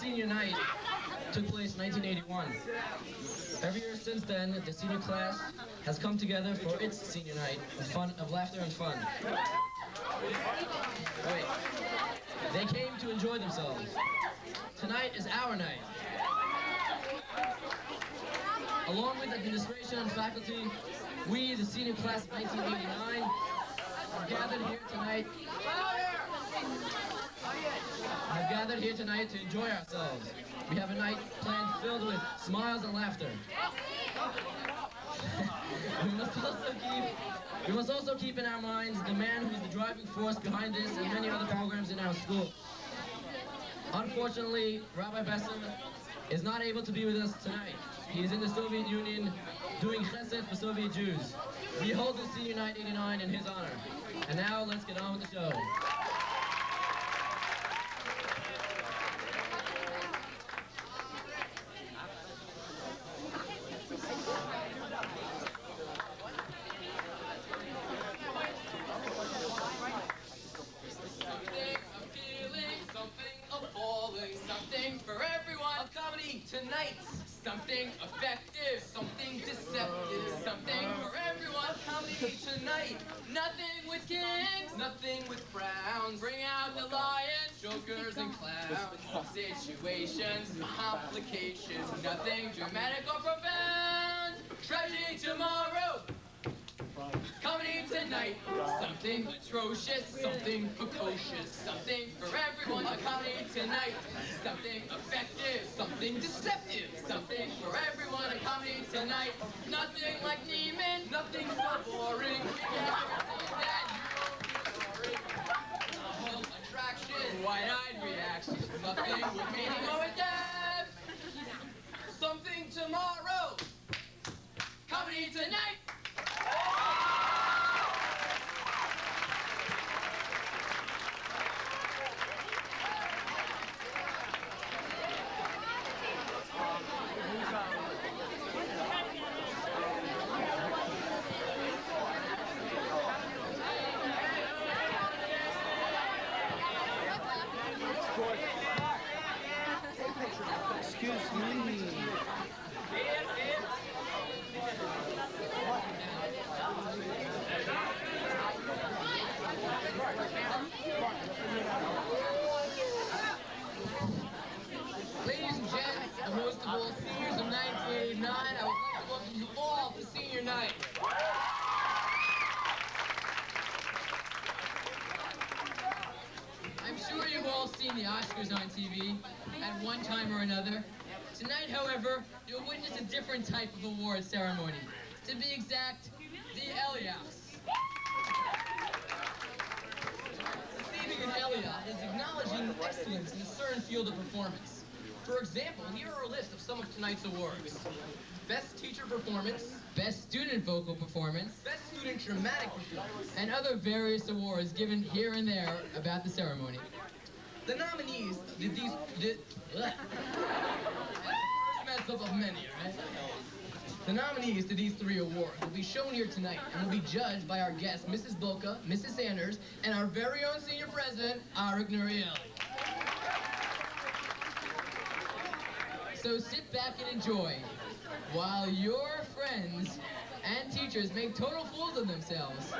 senior night took place in 1981. Every year since then, the senior class has come together for its senior night of fun, of laughter and fun. Wait, they came to enjoy themselves. Tonight is our night. Along with administration and faculty, we, the senior class of 1989, are gathered here tonight to enjoy ourselves. We have a night planned filled with smiles and laughter. we must also keep in our minds the man who is the driving force behind this and many other programs in our school. Unfortunately, Rabbi Besson is not able to be with us tonight. He is in the Soviet Union doing chesed for Soviet Jews. We hold the Senior Night 89 in his honor. And now let's get on with the show. Something for everyone. A comedy tonight. Something effective. Something deceptive. Something for everyone. A comedy tonight. Nothing with kings. Nothing with frowns. Bring out the lions, jokers, and clowns. Situations and complications. Nothing dramatic or profound. Tragedy tomorrow. Comedy tonight, something atrocious, something precocious, something for everyone. A comedy tonight, something effective, something deceptive, something for everyone. A comedy tonight, nothing like Neiman, nothing so boring. A whole attraction, wide-eyed reaction, nothing with meaning or depth. Something tomorrow, comedy tonight. Excuse me. Ladies and gents, and most of all seniors of 1989, I would like to welcome you all to senior night. I'm sure you've all seen the Oscars on TV at one time or another. Tonight, however, you'll witness a different type of award ceremony. To be exact, the Elias. Receiving an Elias is acknowledging excellence in a certain field of performance. For example, here are a list of some of tonight's awards. Best Teacher Performance, Best Student Vocal Performance, Best Student Dramatic Performance, and other various awards given here and there about the ceremony. The nominees did these... mess up of many, right? The nominees to these three awards will be shown here tonight and will be judged by our guests, Mrs. Boca, Mrs. Sanders, and our very own senior president, Arik Nurieli. So sit back and enjoy, while your friends and teachers make total fools of themselves.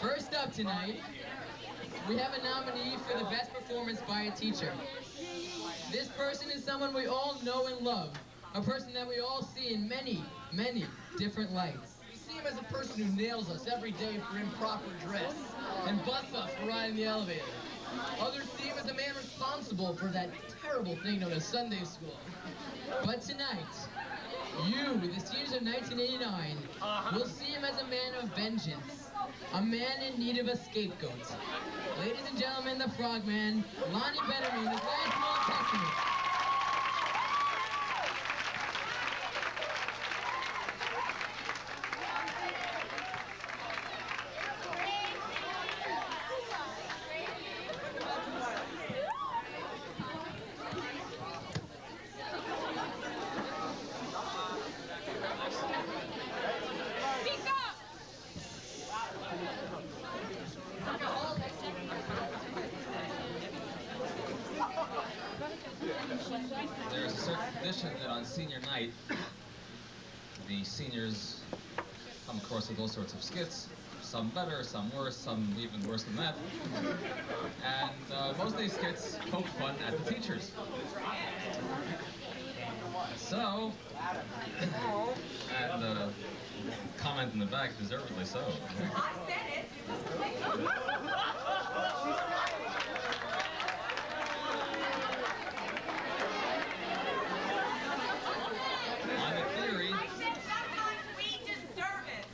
First up tonight, we have a nominee for the best performance by a teacher. This person is someone we all know and love, a person that we all see in many, many different lights. We see him as a person who nails us every day for improper dress and busts us for riding the elevator. Others see him as a man responsible for that terrible thing known as Sunday school. But tonight, you, the seniors of 1989, will see him as a man of vengeance. A man in need of a scapegoat. Ladies and gentlemen, the Frogman, Lonnie Benjamin, the last Old Testament. senior night, the seniors come across with all sorts of skits, some better, some worse, some even worse than that. And most of these skits poke fun at the teachers. So, and comment in the back, deservedly so. I said it. On the theory, I said sometimes we deserve it.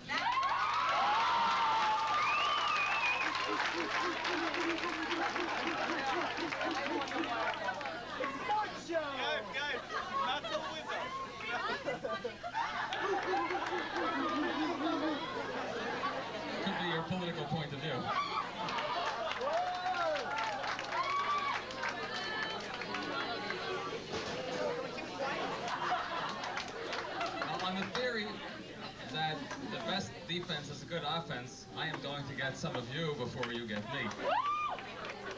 Guys, not the could be your political point of view. Now, on the theory that the best defense is a good offense, I am going to get some of you before you get me.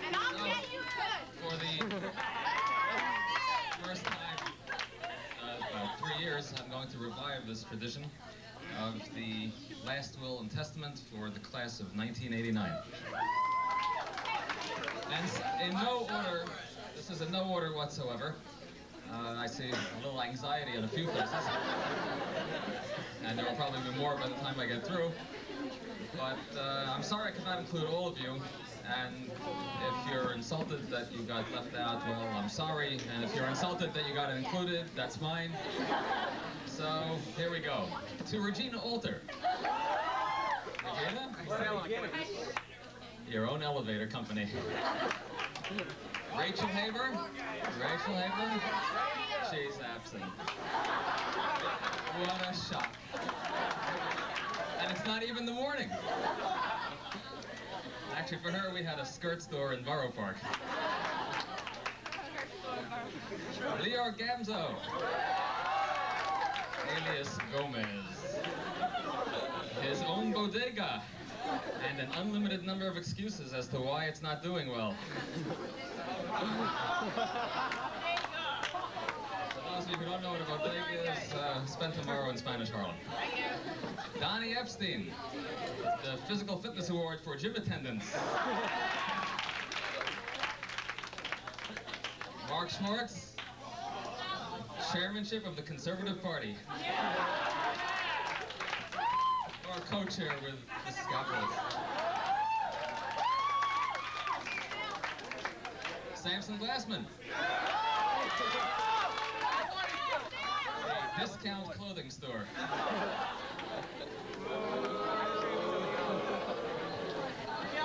And I'll get you For the first time in about 3 years, I'm going to revive this tradition of the last will and testament for the class of 1989. And in no order, this is in no order whatsoever. I see a little anxiety on a few faces. And there will probably be more by the time I get through. But I'm sorry I could not include all of you. And if you're insulted that you got left out, well, I'm sorry. And if you're insulted that you got included, that's fine. So, here we go. To Regina Alter. Regina? Your own elevator company. Rachel Haber? Rachel Haber? She's absent. What a shock. And it's not even the morning. Actually, for her, we had a skirt store in Borough Park. Leo Gamzo. Alias Gomez. His own bodega. And an unlimited number of excuses as to why it's not doing well. For those of you who don't know what a bodega is, spend tomorrow in Spanish Harlem. Donnie Epstein, the Physical Fitness Award for gym attendance. Mark Schwartz, chairmanship of the Conservative Party. Or co-chair with Mrs. Gabriels. Samson Glassman. A discount clothing store.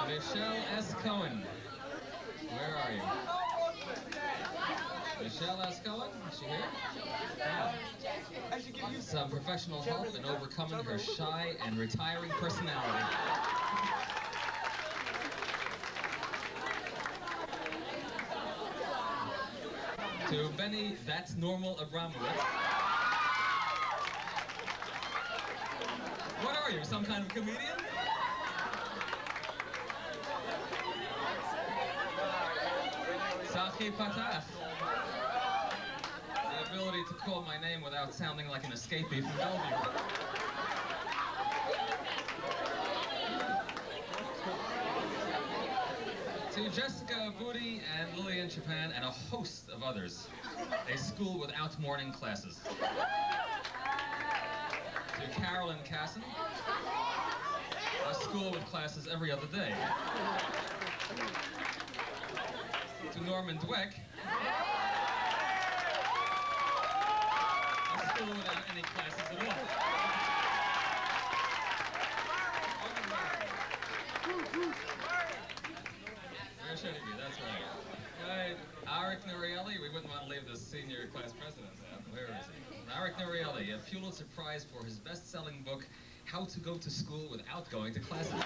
Michelle S. Cohen. Where are you? Michelle S. Cohen? Is she here? Yeah. Some professional help in overcoming her shy and retiring personality. To Benny, that's normal Abramowitz. What are you, some kind of comedian? Sachi Patach. The ability to call my name without sounding like an escapee from Bellevue. To Jessica Booty and Lillian Chapin and a host of others. A school without morning classes. To Carolyn Casson. A school with classes every other day. To Norman Dweck. A school without any classes at all. There should be, that's right. Arik Nurieli, we wouldn't want to leave the senior class president out. Where is he? Arik Nurieli, a Pulitzer Prize for his best-selling book, How to Go to School Without Going to Classes.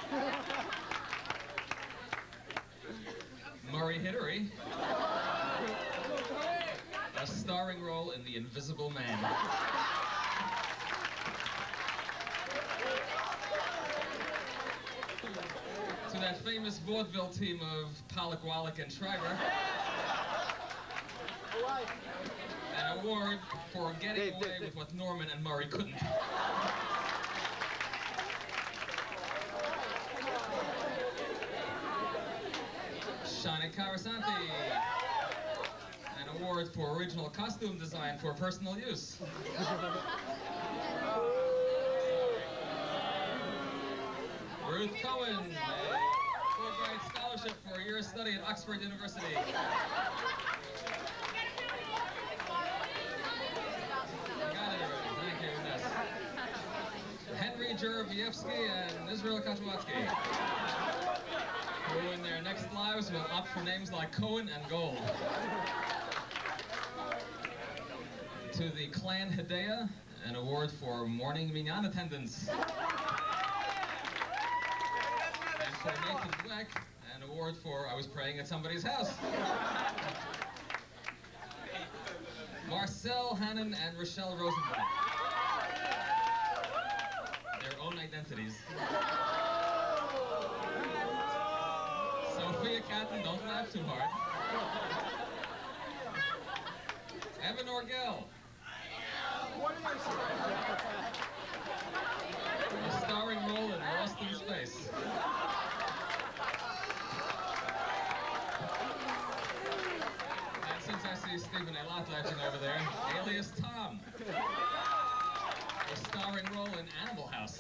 Murray Hiddery, a starring role in The Invisible Man. To that famous vaudeville team of Pollock, Wallach, and Schreiber. And a award for getting away with what Norman and Murray couldn't. Shani Karasanti. An award for original costume design for personal use. Ruth Cohen, a Fulbright scholarship for a year's study at Oxford University. Got it already. Thank you, Ines. Henry Juravievsky and Israel Kotwatsky, who in their next lives will opt for names like Cohen and Gold. To the Clan Hedaya, an award for morning minyan attendance. And for Nathan Dweck, an award for I was praying at somebody's house. Marcel Hannon and Rochelle Rosenbaum. Their own identities. Sophia Catton, don't laugh too hard. Evan Orgel. A starring role in Lost in Space. And since I see Stephen Elat laughing over there, alias Tom. A starring role in Animal House.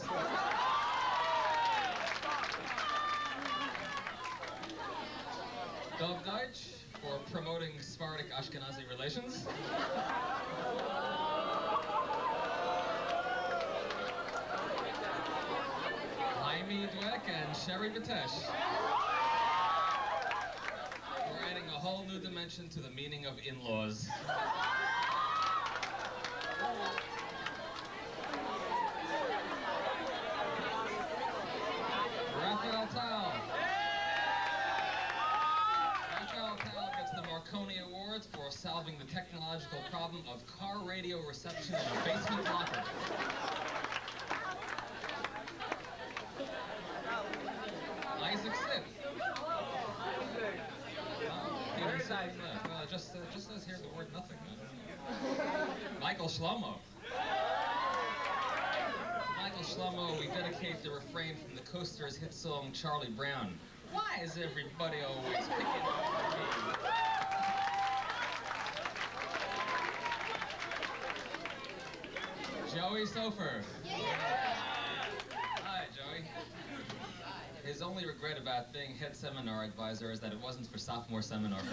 Dov Deitch for promoting Sephardic Ashkenazi relations. Jaime Dweck and Sherry Batesh for adding a whole new dimension to the meaning of in-laws. Raphael Tal. Raphael Tal gets the Marconi Award for solving the technological problem of car radio reception in a basement locker. Isaac Sitt. He didn't say that. Well, it just says here the word nothing. Michael Shlomo. Michael Shlomo, we dedicate the refrain from the Coasters' hit song Charlie Brown. Why is everybody always picking on me? Joey Sofer. Hi, Joey. His only regret about being head seminar advisor is that it wasn't for sophomore seminar. And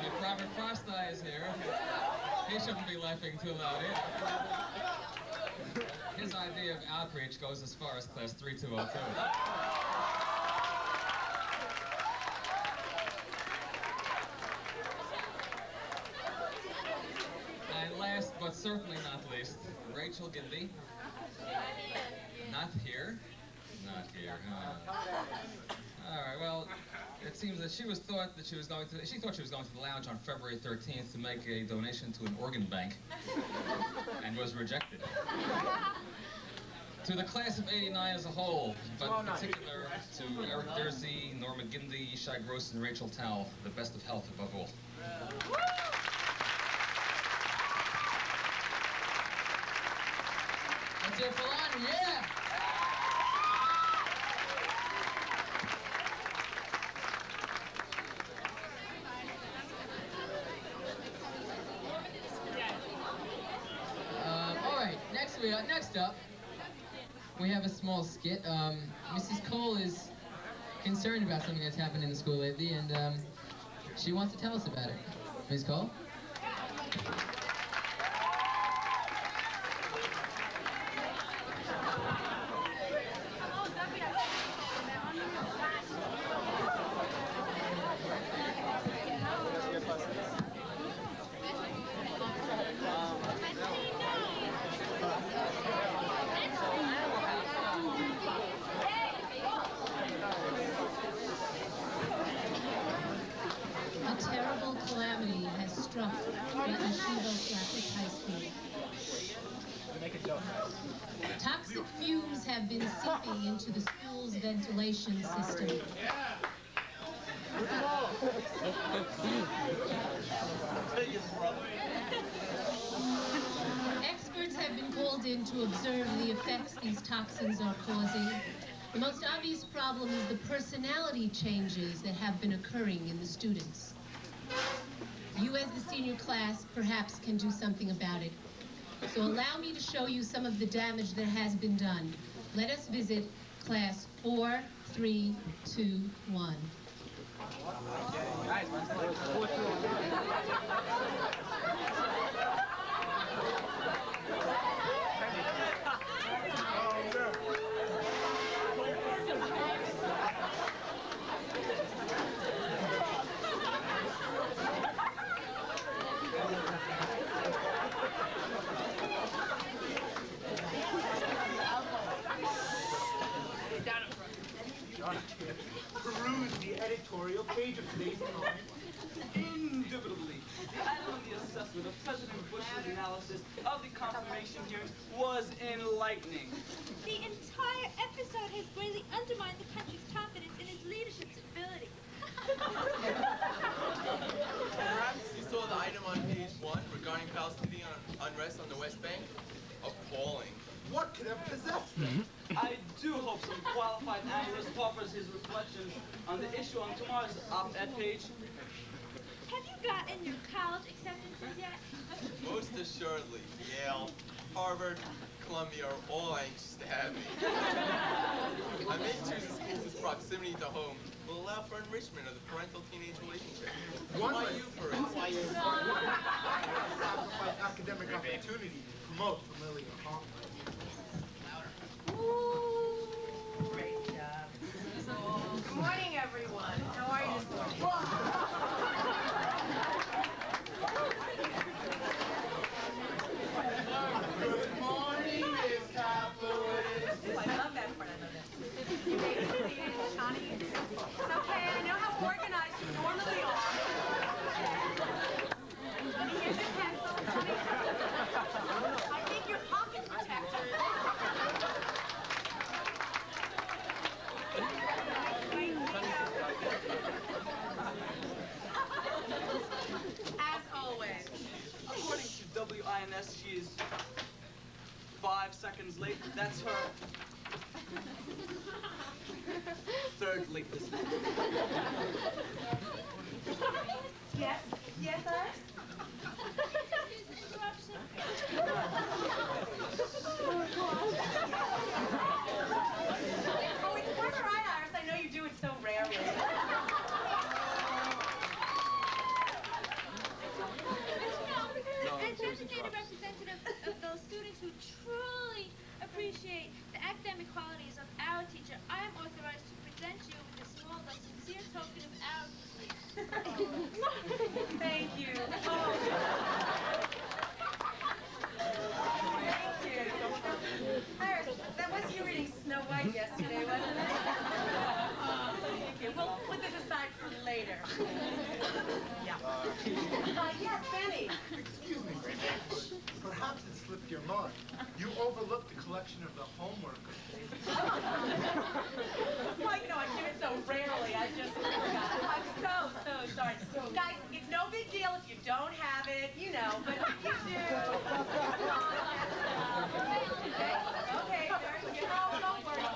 if Robert Frosty is here, he shouldn't be laughing too loud either. His idea of outreach goes as far as class 3202. And last, but certainly not least, Rachel Gindy. Not here. Not here. All right. Well, it seems that she thought she was going to the lounge on February 13th to make a donation to an organ bank, and was rejected. To the class of '89 as a whole, but in particular to Eric Dersey, Norma Gindy, Yishai Gross, and Rachel Tal, the best of health above all. That's it for Lonnie, yeah! All right, next up, we have a small skit. Mrs. Cole is concerned about something that's happened in the school lately, and she wants to tell us about it. Ms. Cole? A terrible calamity has struck at Yeshivah Flatbush High School. Toxic fumes have been seeping into the school's ventilation system. Experts have been called in to observe the effects these toxins are causing. The most obvious problem is the personality changes that have been occurring in the students. You as the senior class perhaps can do something about it. So allow me to show you some of the damage that has been done. Let us visit class 4, 3, 2, 1. Peruse the editorial page of today's Times. Indubitably, the item on the assessment of President Bush's analysis of the confirmation hearings was enlightening. The entire episode has greatly undermined the country's confidence in its leadership's ability. Perhaps you saw the item on page 1 regarding Palestinian unrest on the West Bank? Appalling. What could have possessed them? I do hope some qualified analyst offers his reflections on the issue on tomorrow's op-ed page. Have you gotten your college acceptances yet? Most assuredly, Yale, Harvard, Columbia are all anxious to have me. I may choose the school's proximity to home will allow for enrichment of the parental-teenage relationship. One Why might- you, for instance? Sacrifice academic opportunity to promote familial conflict. Great job. Good morning, everyone. How are you this morning? Good morning, Miss Capitalist. I love that part. I love that. You made it seated, Connie. It's okay. I know how organized you normally are. Honey, here's your pencil. Honey. I think your pocket protector. As always. According to WINS, she is 5 seconds late. That's her third latest. Yes? Yes, Iris? Oh, it's quite all right, Iris. I know you do it so rarely. As designated representative of those students who truly appreciate the academic qualities of our teacher, I am authorized to present you with a small but sincere token of our appreciation. Thank you. Oh. Thank you. Iris, that was you reading Snow White yesterday, wasn't it? Thank you. We'll put this aside for later. Yeah. Yes, Benny. Excuse me, Miss Capitalist. Perhaps it slipped your mind. You overlooked the collection of the homework. Well, you know, I give it so rarely, I just forgot. I'm so sorry. Guys, it's no big deal if you don't have it, you know, but if you do. Okay, very good. Oh, don't worry.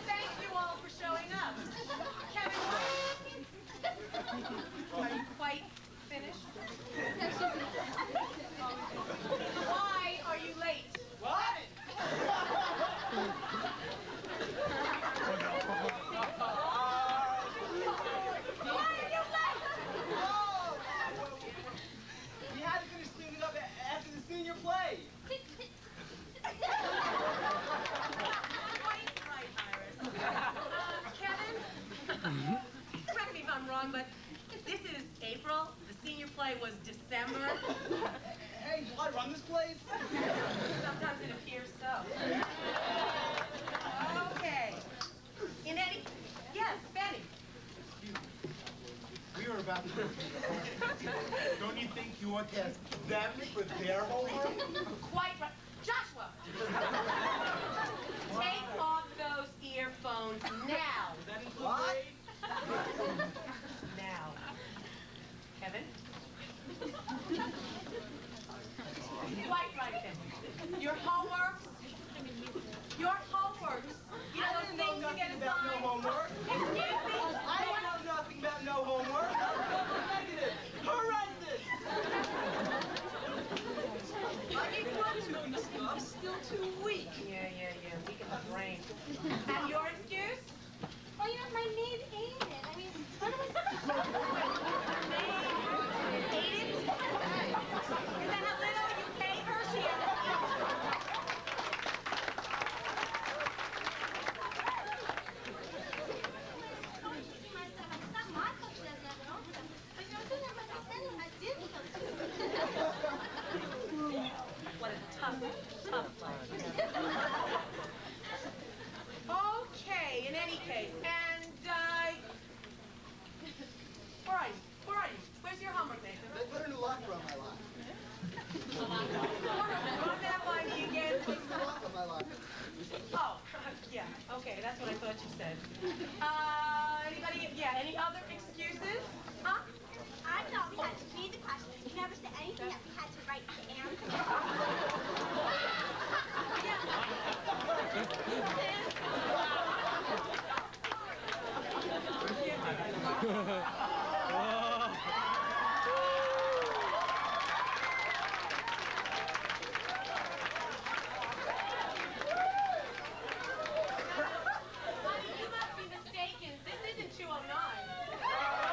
Thank you all Don't you think you ought to ask them for their homework? Quite right. Joshua! Take off those earphones now. That includes what? Now. Kevin? Quite right then. Your homeworks. Your homeworks. You know those things you get about no assigned? homework. Excuse me? I know nothing about no homework. Negative. Horrendous. I gave one to the stuff, still too weak. Yeah. Weak in the brain. And your excuse? Oh, you know, my maid ate it. I mean, what am I supposed Ate it? Is that how little you pay her? She had What a tough life. Okay, in any case, and, where are you? Where's your homework, Nathan? They put a new locker on my locker. Run that by me again. What's the lock on my locker? Oh, yeah, okay, that's what I thought you said. Anybody, any other excuses? Huh? I thought we had to read the questions. You never said anything that we had to write the answer. Honey, you must be mistaken. This isn't 209.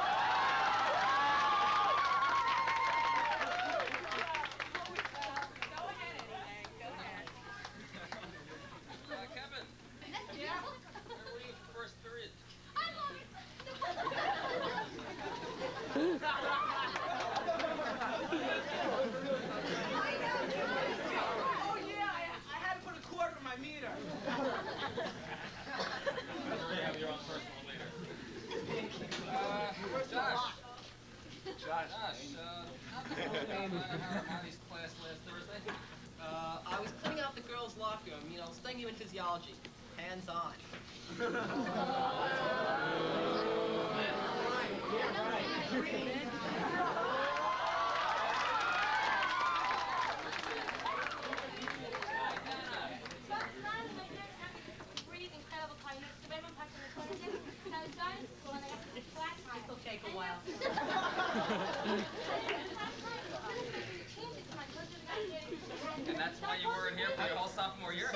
Go ahead, anything. Go ahead. Kevin, Yeah? we're reading for first period. I love it. Oh yeah, I had to put a quarter in my meter. You have your own personal leader. Josh. How these class last Thursday? I was cleaning out the girls' locker room, studying human physiology. Hands on. Breathe incredible kindness. So everyone parked in the corner there. And I was going to school and I got to the flat tire. This'll take a while. And that's why you weren't here for your whole sophomore year?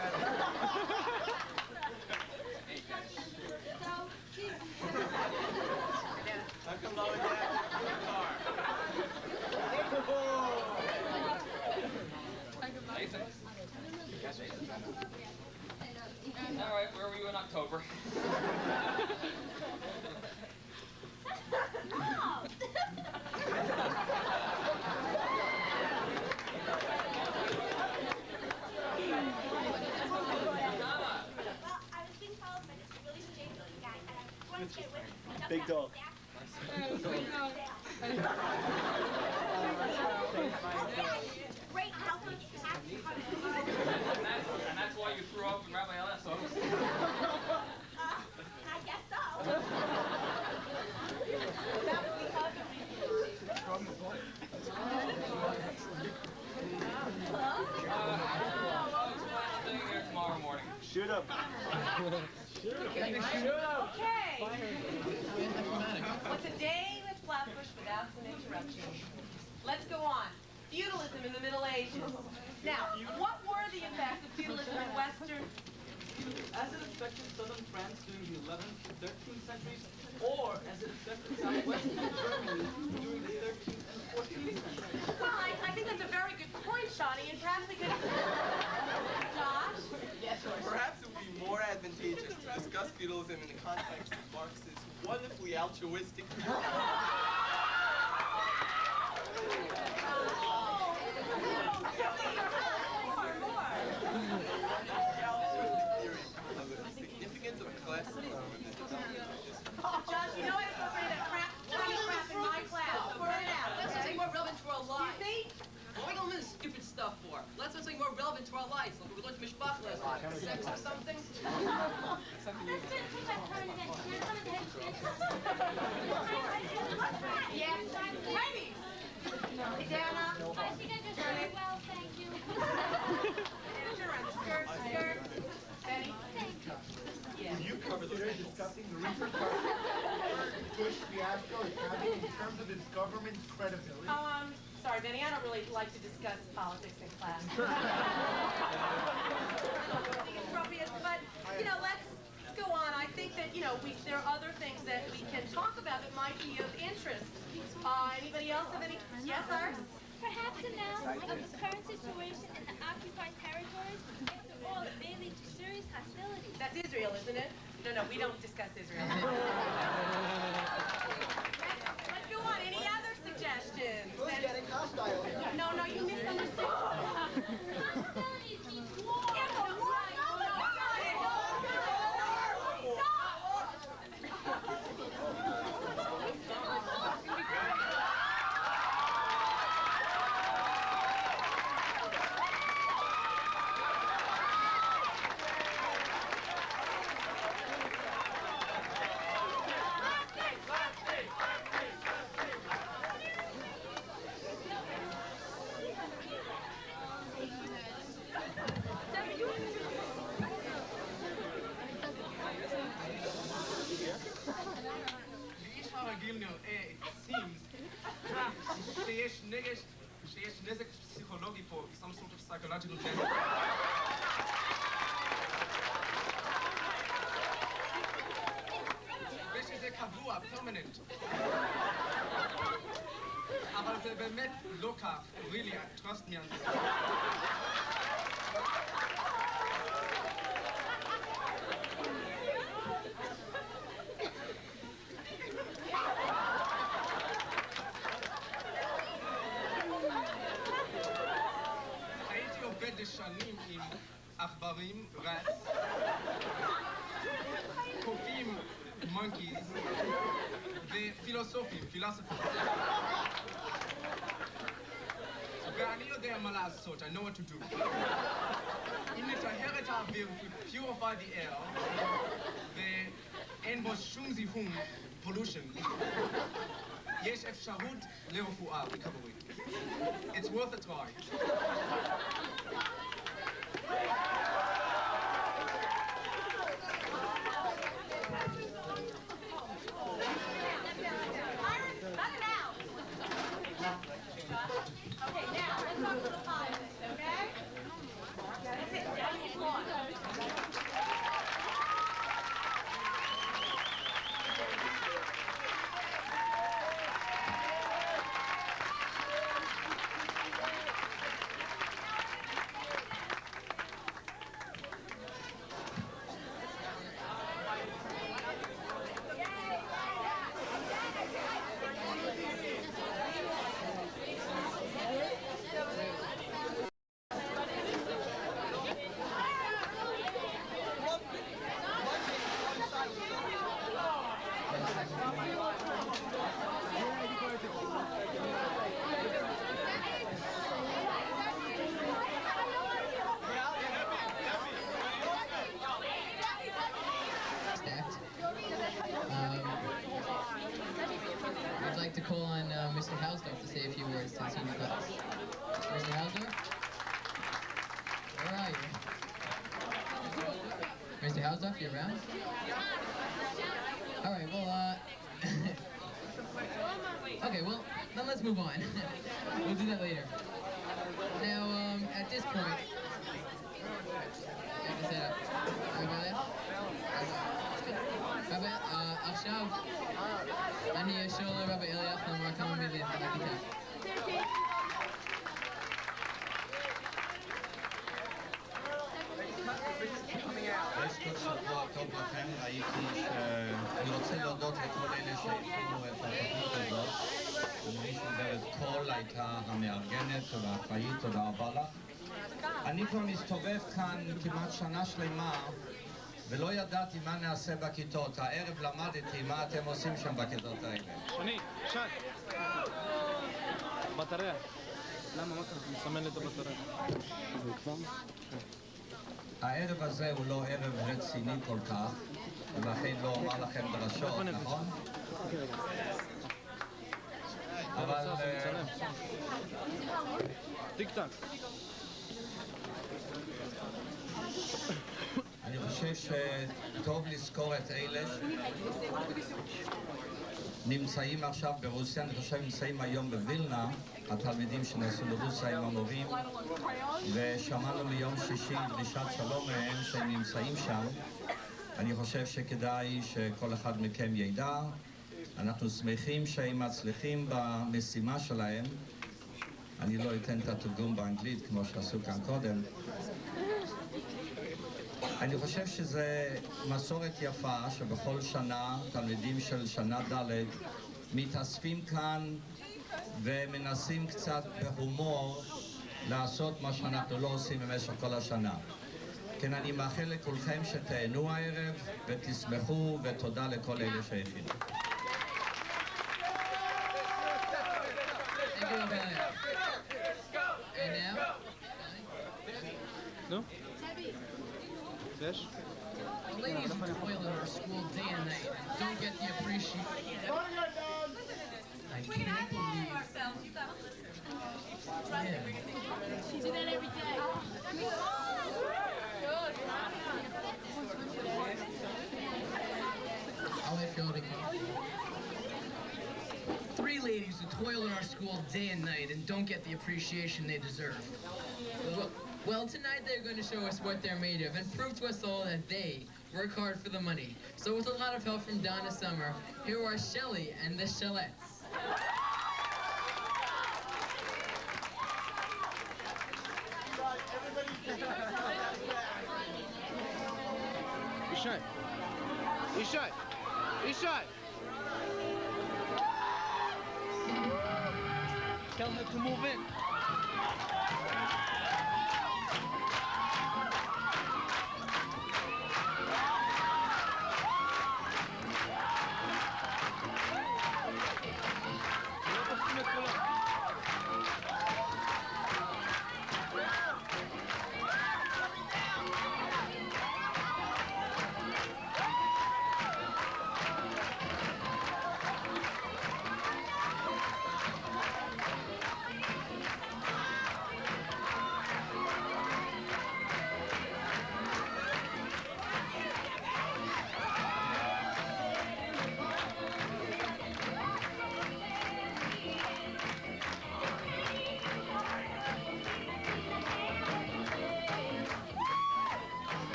How come Mom and Dad took your car? Nathan? All right, where were you in October? Big dog. Great helping And that's why you threw up in Rabbi Ellis' office? I guess so. That was because of me. I'll explain here tomorrow morning. Shoot him. Okay. What's a day with Flatbush without some interruptions? Let's go on. Feudalism in the Middle Ages. Now, what were the effects of feudalism in Western? As it affected southern France during the 11th to 13th centuries, or as it affected southwestern Germany during the 13th and 14th centuries. Well, I think that's a very good point, Shani, and perhaps we could... Josh? Yes, perhaps it would be more advantageous to discuss feudalism in the context of Marx's wonderfully altruistic theory. Of the significance of class system. Josh, you know I was afraid of crap, tiny crap in my class. nice. Like we learned to mishpachta, sex or something. Yeah, ladies. Dana. I think I just very well, thank you. Turn around. Skirt. Benny. Would you consider discussing the repercussions Bush fiasco is having in terms of its government's credibility? Sorry, Benny, I don't really like to discuss politics in class. Appropriate, but, let's go on. I think that, there are other things that we can talk about that might be of interest. Anybody else have any? Yes, Iris? Perhaps analysis of the current situation in the occupied territories, after all, it may lead to serious hostility. That's Israel, isn't it? No, we don't discuss Israel. Let's go on. Any other suggestions? Who's getting hostile here? No, you misunderstood. Hostilities means war. Yeah, but war? שיש נזק פסיכולוגי פה, some sort of psychological damage. ושזה קבוע, permanent. אבל זה באמת לא כך, really, trust me on this. שנים עם עכברים, רץ, קופים, monkeys, ופילוסופים, ואני יודע מה לעשות, I know what to do. אם נטהר את האוויר, purify the air, ואין בו שום זיהום, pollution, יש אפשרות לרפואה בכבורית. It's worth a try. Okay, now, let's talk to the politics, okay? That's it, down the floor. I'd like to call on Mr. Hausdorff to say a few words to the senior class. Mr. Hausdorff? Where are you? Mr. Hausdorff, you around? All right, well, okay, well, then let's move on. We'll do that later. Now, at this point, you have to set up. Everybody there? רבי, עכשיו, אני אשאול לרבי אליאך לומר כמה מילים על הכיתה. יש כל שבוע טוב לכם, ראיתי שאני רוצה להודות לכל אלה שהכינו את התוכנית הזאת. אני שומרת קול הייתה המארגנת והאחראית, תודה רבה לך. אני כבר מסתובב כאן כמעט שנה שלמה ולא ידעתי מה נעשה בכיתות. הערב למדתי מה אתם עושים שם בכיתות האלה. שני, שן. בטריה. למה? מה קרה? מסמן את הבטריה. זה כבר? הערב הזה הוא לא ערב רציני כל כך, ולכן לא אומר לכם דרשות, נכון? אבל... טיק טק. אני חושב שטוב לזכור את אלה נמצאים עכשיו ברוסיה, אני חושב נמצאים היום בווילנה, התלמידים שנסעו לרוסיה עם המורים, ושמענו מיום שישי דרישת שלום מהם שהם נמצאים שם. אני חושב שכדאי שכל אחד מכם ידע, אנחנו שמחים שהם מצליחים במשימה שלהם. אני לא אתן את התרגום באנגלית כמו שעשו כאן קודם. אני חושב שזו מסורת יפה שבכל שנה תלמידים של שנה ד' מתאספים כאן ומנסים קצת בהומור לעשות מה שאנחנו לא עושים במשך כל השנה. כן, אני מאחל לכולכם שתהנו הערב ותשמחו, ותודה לכל אלה שהכינו. נו? יש? The ladies who toil in our school day and night and don't get the appreciation. I can't believe. She do that every day. I'll let go to three ladies who toil in our school day and night and don't get the appreciation they deserve. Well, tonight they're going to show us what they're made of and prove to us all that they work hard for the money. So with a lot of help from Donna Summer, here are Shelley and the Shellettes. Ishai! Ishai! Ishai! Tell her to move in.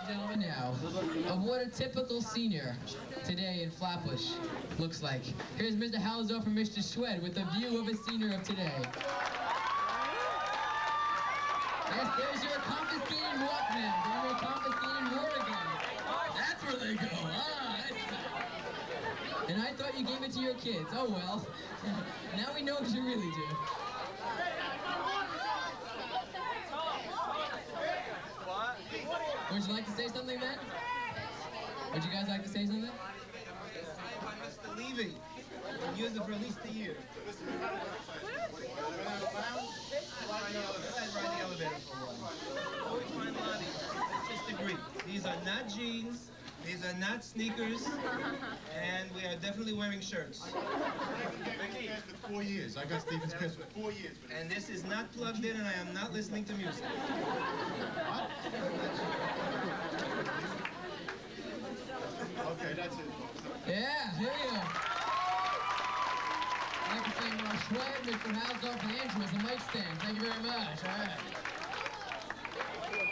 Gentlemen, now, of what a typical senior today in Flatbush looks like. Here's Mr. Halzoff and Mr. Schwed with a view of a senior of today. Yes, there's your confiscated Walkman. There's your confiscated Morrigan. That's where they go. Ah, that's... And I thought you gave it to your kids. Oh well. Now we know what you really do. Would you like to say something then? Would you guys like to say something? I missed the leaving. I've used it for at least a year. Let's ride the elevator for a while. Always find Lonnie. Let's just agree. These are not jeans. These are not sneakers. And we are definitely wearing shirts. For 4 years. I got Stephen's kiss for 4 years. And this is not plugged in, and I am not listening to music. Okay, that's it. Yeah, here we go. I'd like to thank Mark Schwed, Mr. Halzoff, and Andrew as the mic stand. Thank you very much. All right.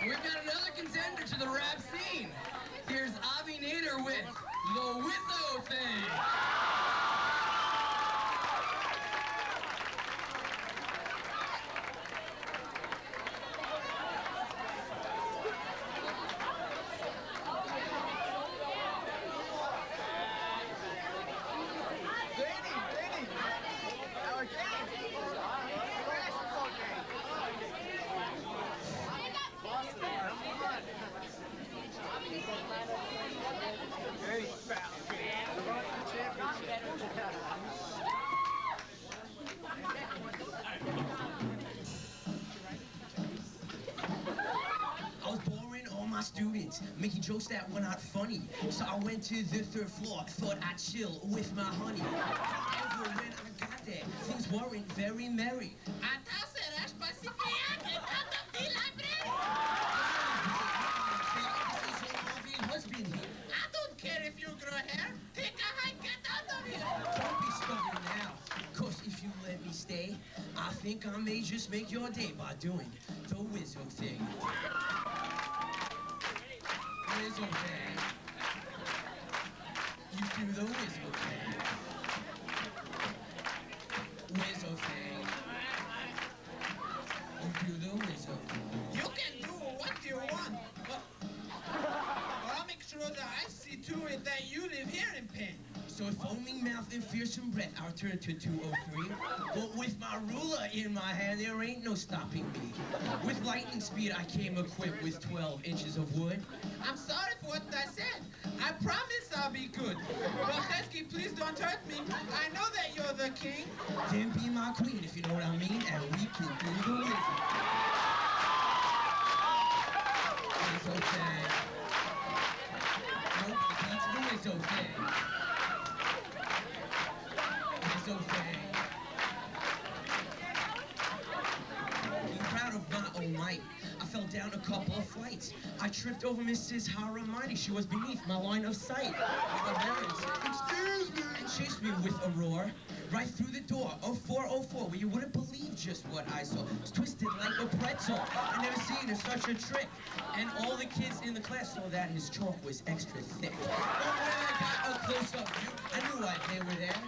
We've got another contender to the rap scene. Here's Avi Nader with the Wizzo Thing. I was boring all my students, making jokes that were not funny. So I went to the 3rd floor, thought I'd chill with my honey. However, when I got there, things weren't very merry. I don't care if you grow hair. Take a hike, get out of here. Don't be stubborn now, cause if you let me stay, I think I may just make your day by doing the Wizzo thing. Wizzo thing. You do the Wizzo thing. Wizzo thing. You do the Wizzo thing. You can do what you want, but I'll make sure that I see to it that you live here in Penn. So with foaming mouth and fearsome breath, I'll turn to 203. But with my ruler in my hand, there ain't no stopping me. With lightning speed, I came equipped with 12 inches of wood. I'm sorry for what I said. I promise I'll be good. But Hesky, please don't hurt me. I know that you're the king. Then be my queen, if you know what I mean, and we can do the wizard. Wizzo thing. Nope, that's the Wizzo thing. Wizzo thing. Being proud of my own might, I fell down a couple of flights. I tripped over Mrs. Haramani. She was beneath my line of sight. The parents, excuse me, and chased me with a roar right through the door of 404, where you wouldn't believe just what I saw. It's twisted like a pretzel. I never seen such a trick. And all the kids in the class saw that his chalk was extra thick. But when I got a close-up view, I knew why they were there.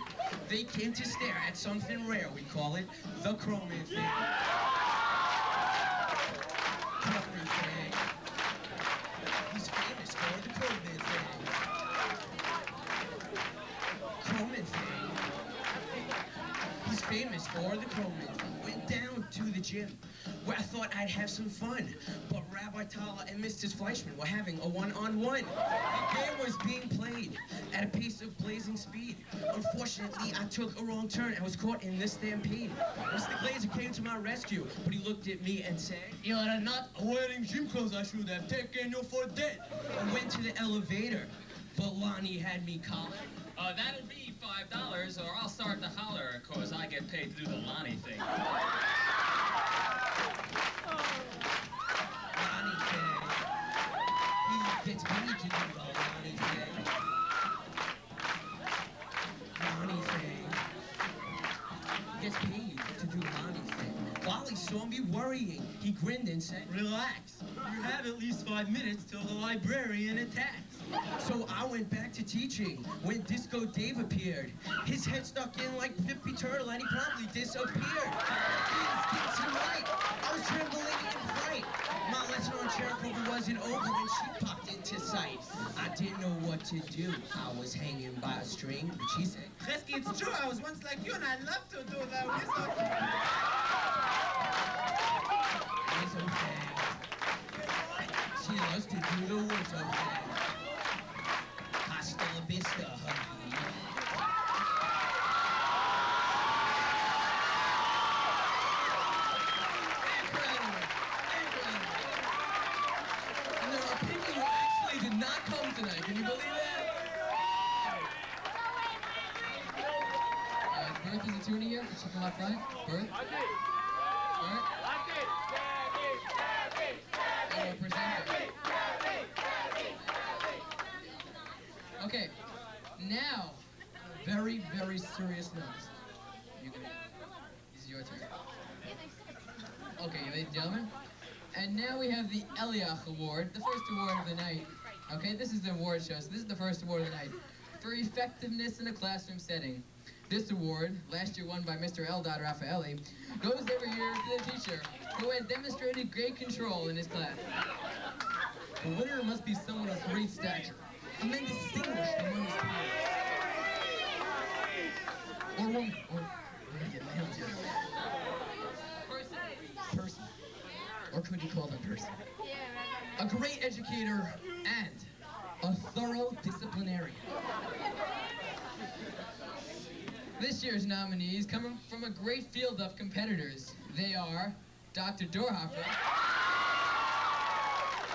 They came to stare at something rare. We call it the Croman thing. Croman thing. He's famous for the Croman thing. Croman thing. He's famous for the Croman thing. Went down to the gym where I thought I'd have some fun. But Rabbi Tala and Mrs. Fleischman were having a one-on-one. The game was being played at a pace of blazing speed. Unfortunately, I took a wrong turn and was caught in this stampede. Mr. Glazer came to my rescue, but he looked at me and said, "You are not wearing gym clothes. I should have taken you for dead." I went to the elevator, but Lonnie had me collared. That'll be $5, or I'll start to holler, cause I get paid to do the Lonnie thing. Lonnie thing. He gets paid to do the Lonnie thing. Lonnie thing. He gets paid to do Lonnie thing. Wally saw me worrying. He grinned and said, "Relax. You have at least 5 minutes till the librarian attacks. So I went back to teaching when Disco Dave appeared. His head stuck in like Pippi Turtle and he promptly disappeared. Tonight, I was trembling in fright. My lesson on Cherokee wasn't over when she popped into sight. I didn't know what to do. I was hanging by a string, but she said, Chesky, it's true. I was once like you and I love to do the whistle. It's okay. She loves to do the whistle thing. Hasta la vista, hubby. And there are people who actually did not come tonight. Can you believe that? Berth is a tuner here. Can she come up front? Berth? Berth? And a presenter. Okay, now, very, very serious note. This is your turn. Okay, ladies and gentlemen. And now we have the Eliach Award, the first award of the night. Okay, this is the award show, so this is the first award of the night. For effectiveness in a classroom setting. This award, last year won by Mr. Eldad Raffaelli, goes every year to the teacher who has demonstrated great control in his class. The winner must be someone of great stature, a man distinguished among his peers. Or woman, or person. Or could you call them person? A great educator and a thorough disciplinarian. This year's nominees come from a great field of competitors. They are Dr. Dorhofer,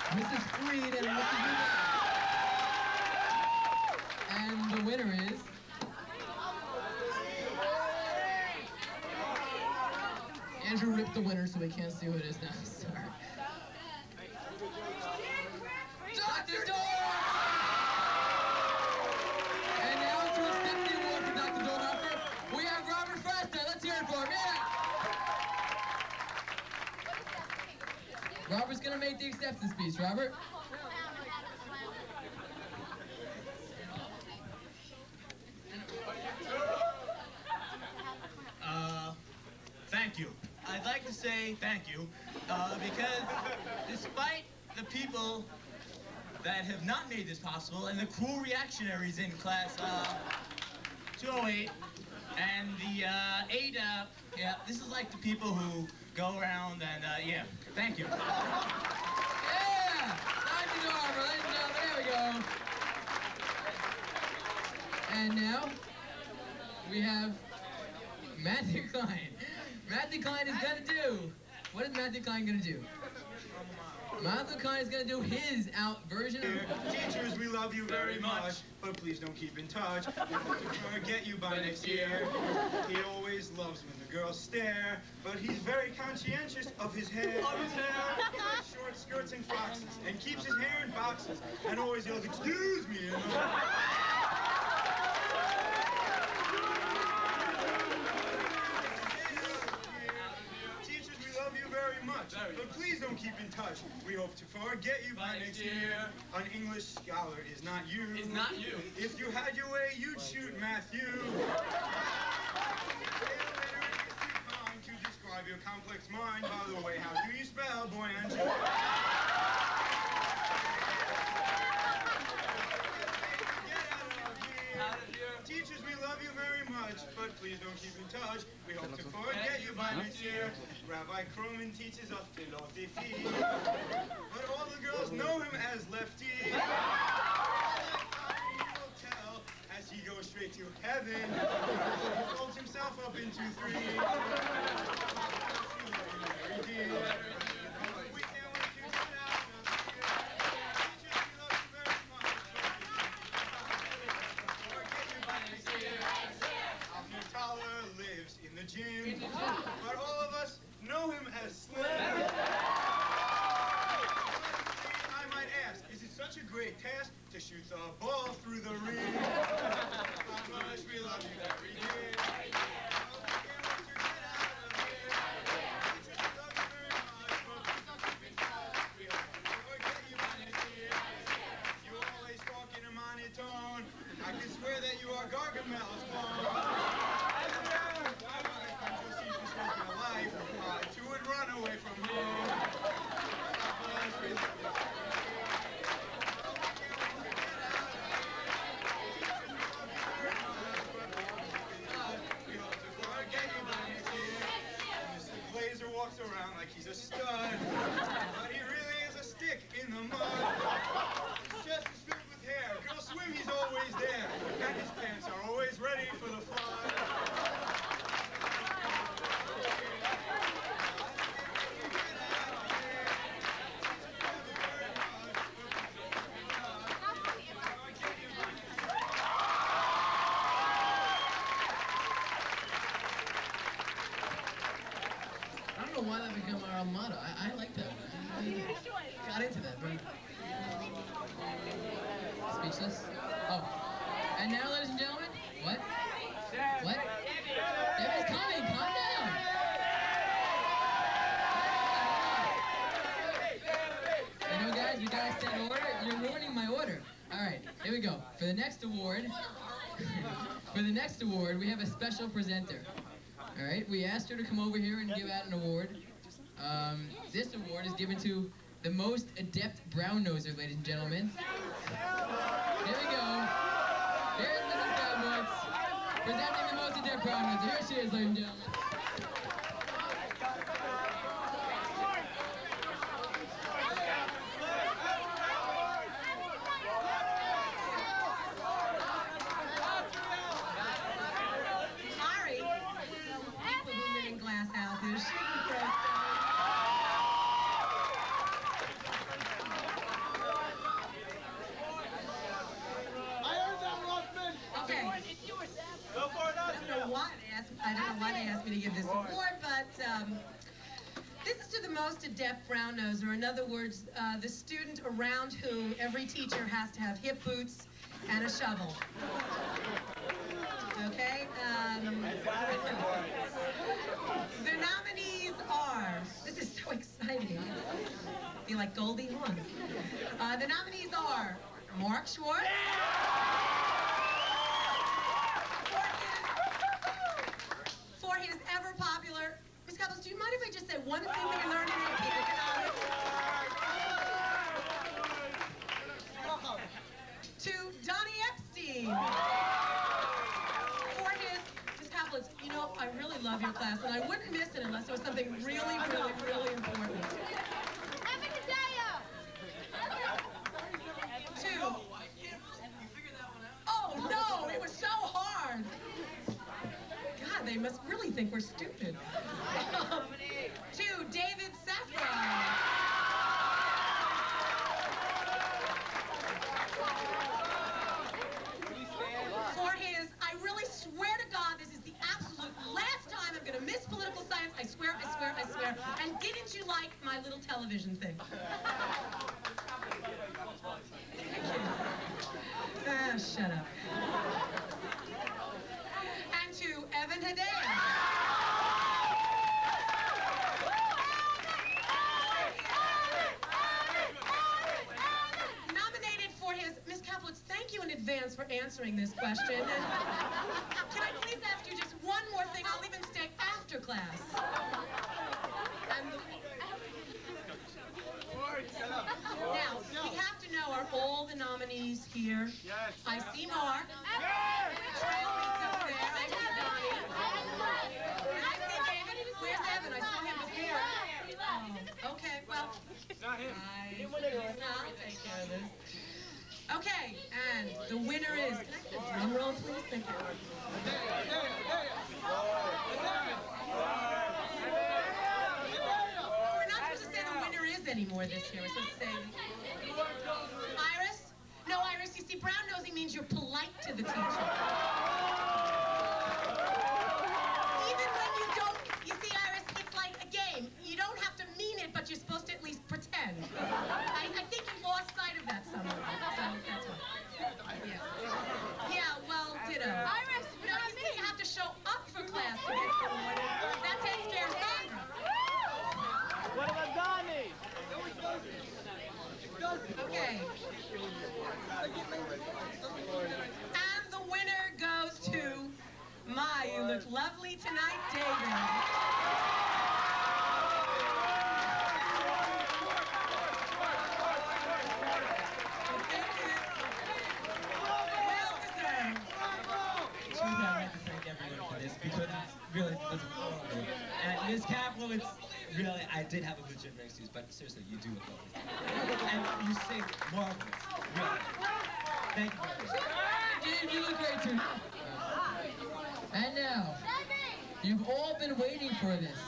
Mrs. Freed, and Mrs. Newman. And the winner is... Andrew ripped the winner, so we can't see who it is now. Sorry. Dr. Dorhofer! And now to accept the award for Dr. Dorhofer, we have Robert Fresta. Let's hear it for him. Yeah! Robert's gonna make the acceptance speech. Robert? Thank you. I'd like to say thank you, because despite the people that have not made this possible and the cruel reactionaries in class 208 and the ADA, yeah, this is like the people who go around and, yeah, thank you. Yeah! Dr. Dorhofer, ladies and gentlemen, there we go. And now, we have Matthew Klein. Matthew Klein is gonna do. What is Matthew Klein gonna do? Matthew Klein is gonna do his version of... Teachers, we love you very much, but please don't keep in touch. We'll forget you by next year. He always loves when the girls stare, but he's very conscientious of his hair. Of his hair! He likes short skirts and foxes, and keeps his hair in boxes, and always yells, "Excuse me," you know. But please don't keep in touch. We hope to forget you by next year. An English scholar is not you. Is not you. If you had your way, you'd shoot Matthew. To describe your complex mind. By the way, how do you spell boy and Jew? Teachers, we love you very much, but please don't keep in touch. We hope to forget you by next year. Rabbi Croman teaches us philosophy, but all the girls know him as Lefty. He will tell as he goes straight to heaven. He folds himself up into three. We can't wait to get out of here. Teachers, we love you very much. Tower lives in the gym, but all of us know him as Slim. I might ask, is it such a great task to shoot the ball through the ring? How much we love you every day. We speechless. Oh. And now, ladies and gentlemen, what? What? Debbie's coming, calm down. You know, guys, we gotta set order. You're ruining my order. All right, here we go. For the next award, we have a special presenter. All right, we asked her to come over here and give out an award. This award is given to the most adept brown noser, ladies and gentlemen. Here we go. Here's Mrs. Bellwoods, presenting the most adept brown noser. Here she is, ladies and gentlemen. Sorry. People who live in glass houses. Okay. I don't know why they asked me to give this award, but this is to the most adept brown noser. In other words, the student around whom every teacher has to have hip boots and a shovel. Okay? The nominees are, this is so exciting. I feel like Goldie Hawn. The nominees are Mark Schwartz. For his ever popular, Ms. Couples, do you mind if I just say one thing that we learned in economics? To Donnie Epstein. For his, Ms. Couples, you know, I really love your class, and I wouldn't miss it unless it was something really, really, really important. To, oh no, it was so hard. God, they must really think we're stupid. To David Saffron. For his, I really swear to God, this is the absolute last time I'm going to miss political science. I swear, I swear, I swear. And didn't you like my little television thing? Ah, shut up. And to Evan Hedaya. Nominated for his, Ms. Kaplitz, thank you in advance for answering this question. And can I please ask you just one more thing? I'll even stay after class. Now, we have to know, are all the nominees here? Yes. I see Mark. Trailman's up there. I see Donnie. And I see David. Where's Evan? I saw him before. Oh, okay, well. Not him. I'll take care of this. Okay, and the winner is, can I get a drum roll, please? Thank you. We're not supposed to say the winner is anymore this year. We're supposed to say Iris? No, Iris, you see, brown nosing means you're polite to the teacher. Even when you don't, you see, Iris, it's like a game. You don't have to mean it, but you're supposed to at least pretend. I think you lost sight of that somewhere. So that's why. Yeah, well, ditto. Iris, no, you see, you have to show up for class to get the award. That takes care of Sandra. What about Donnie? Okay. And the winner goes to my, you look lovely tonight, David. Because it's really, it's horrible. And Ms. Caplow, it's really, I did have a legitimate excuse, but seriously, you do look lovely. And you sing marvelous. Really. Thank you very much. Dave, you look great too. And now, you've all been waiting for this,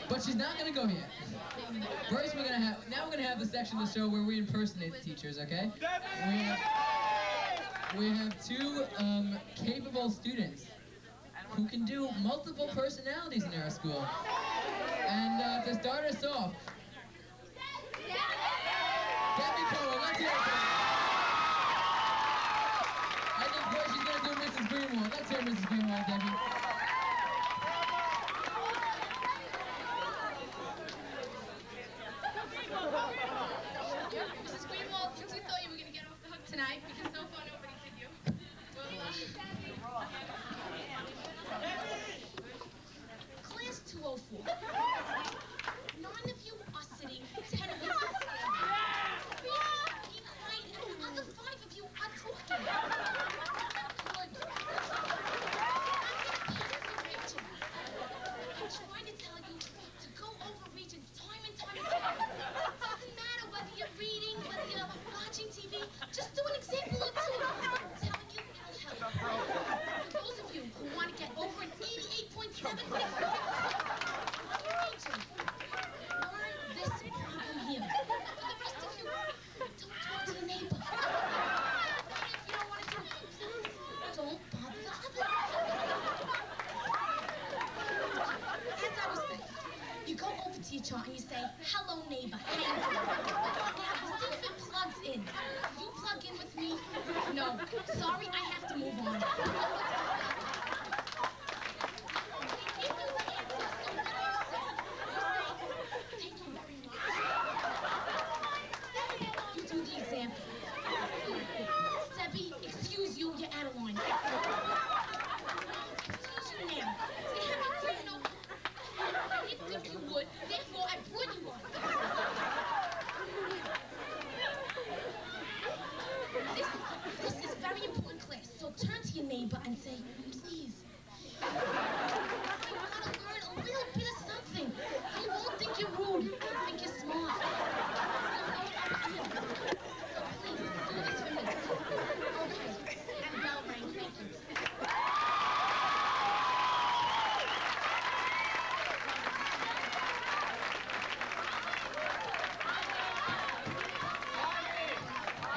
but she's not gonna go yet. First, we're gonna have the section of the show where we impersonate the teachers. Okay? We have two capable students who can do multiple personalities in our school. And to start us off, Debbie Cohen, let's hear it. turn, Mrs. Greenwald, Debbie. Mrs. Greenwald, since you thought you were going to get off the hook tonight, because so far nobody did you. Well, Class 204. 9 of you are sitting, 10 of you are standing. 3 of you are being quiet, and the other 5 of you are talking. Good. I'm trying to tell you to go over regions time and time again. It doesn't matter whether you're reading, whether you're watching TV. Just do an example or two. I'm telling you, it'll help. For those of you who want to get over an 88.7 region, learn this problem here. For the rest of you, don't talk to your neighbor. If you don't want to talk, don't bother the other. As I was saying, you go over to your chart and you say, hello neighbor, how you doing? Now, see if it plugs in. You plug in with me? No. Sorry, I have to move on. Thank you very much. You do the example. Debbie, excuse you, you're out of line. Excuse you now. Say, have you cleared up? I didn't think you would, therefore I brought you one. This is very important class, so turn to your neighbor and say, please. I want to learn a little bit of something. They won't think you're rude, they'll think you're smart. Please, do this for me. Okay, and bell rang, thank you.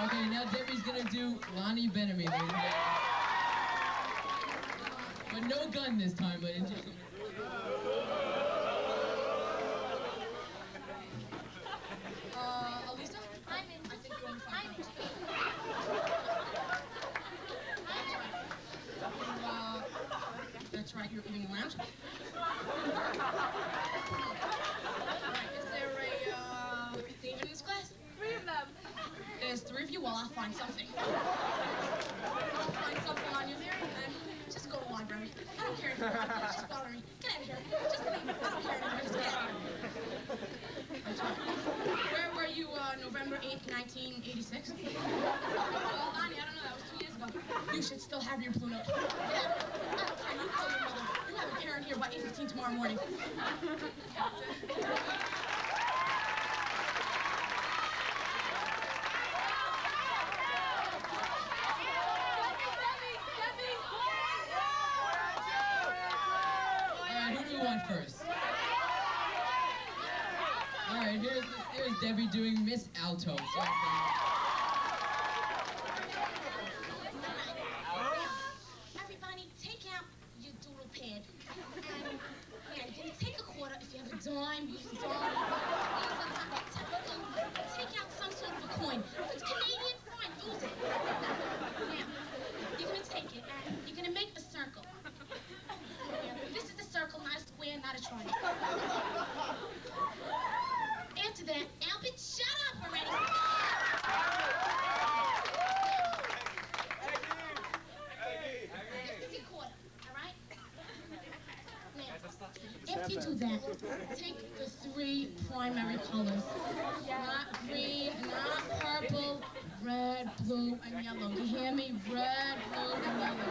Okay, now Debbie's gonna do Lonnie Benamy, ladies and gentlemen. But no gun this time, ladies and gentlemen. Elisa? I'm in. I think you're on fine. That's right, you're eating lounge. Right, is there a David in this class? 3 of them. There's 3 of you, well, I'll find something. I'll find something on you there, and just go to the library. I don't care anymore. It's just bothering me. Get out of here. Just leave. I don't care anymore. Just get out of here. Where were you, November 8th, 1986? Lonnie, I don't know. That was 2 years ago. You should still have your balloon up. I don't care. You tell your mother. You have a parent here by 8:15 tomorrow morning. First. All right, here's Debbie doing Miss Alto. Everybody, take out your doodle pad. And yeah, you can take a quarter if you have a dime, use a dime. Take out some sort of a coin. If it's Canadian, fine, use it. Now, you're gonna take it and you're gonna make a circle. This is a circle, not a square, not a triangle. After that, Albert, shut up already. This is your quarter, all right? Now, after you do that, take the 3 primary colors. Not green, not purple, red, blue, and yellow. You hear me? Red, blue, and yellow.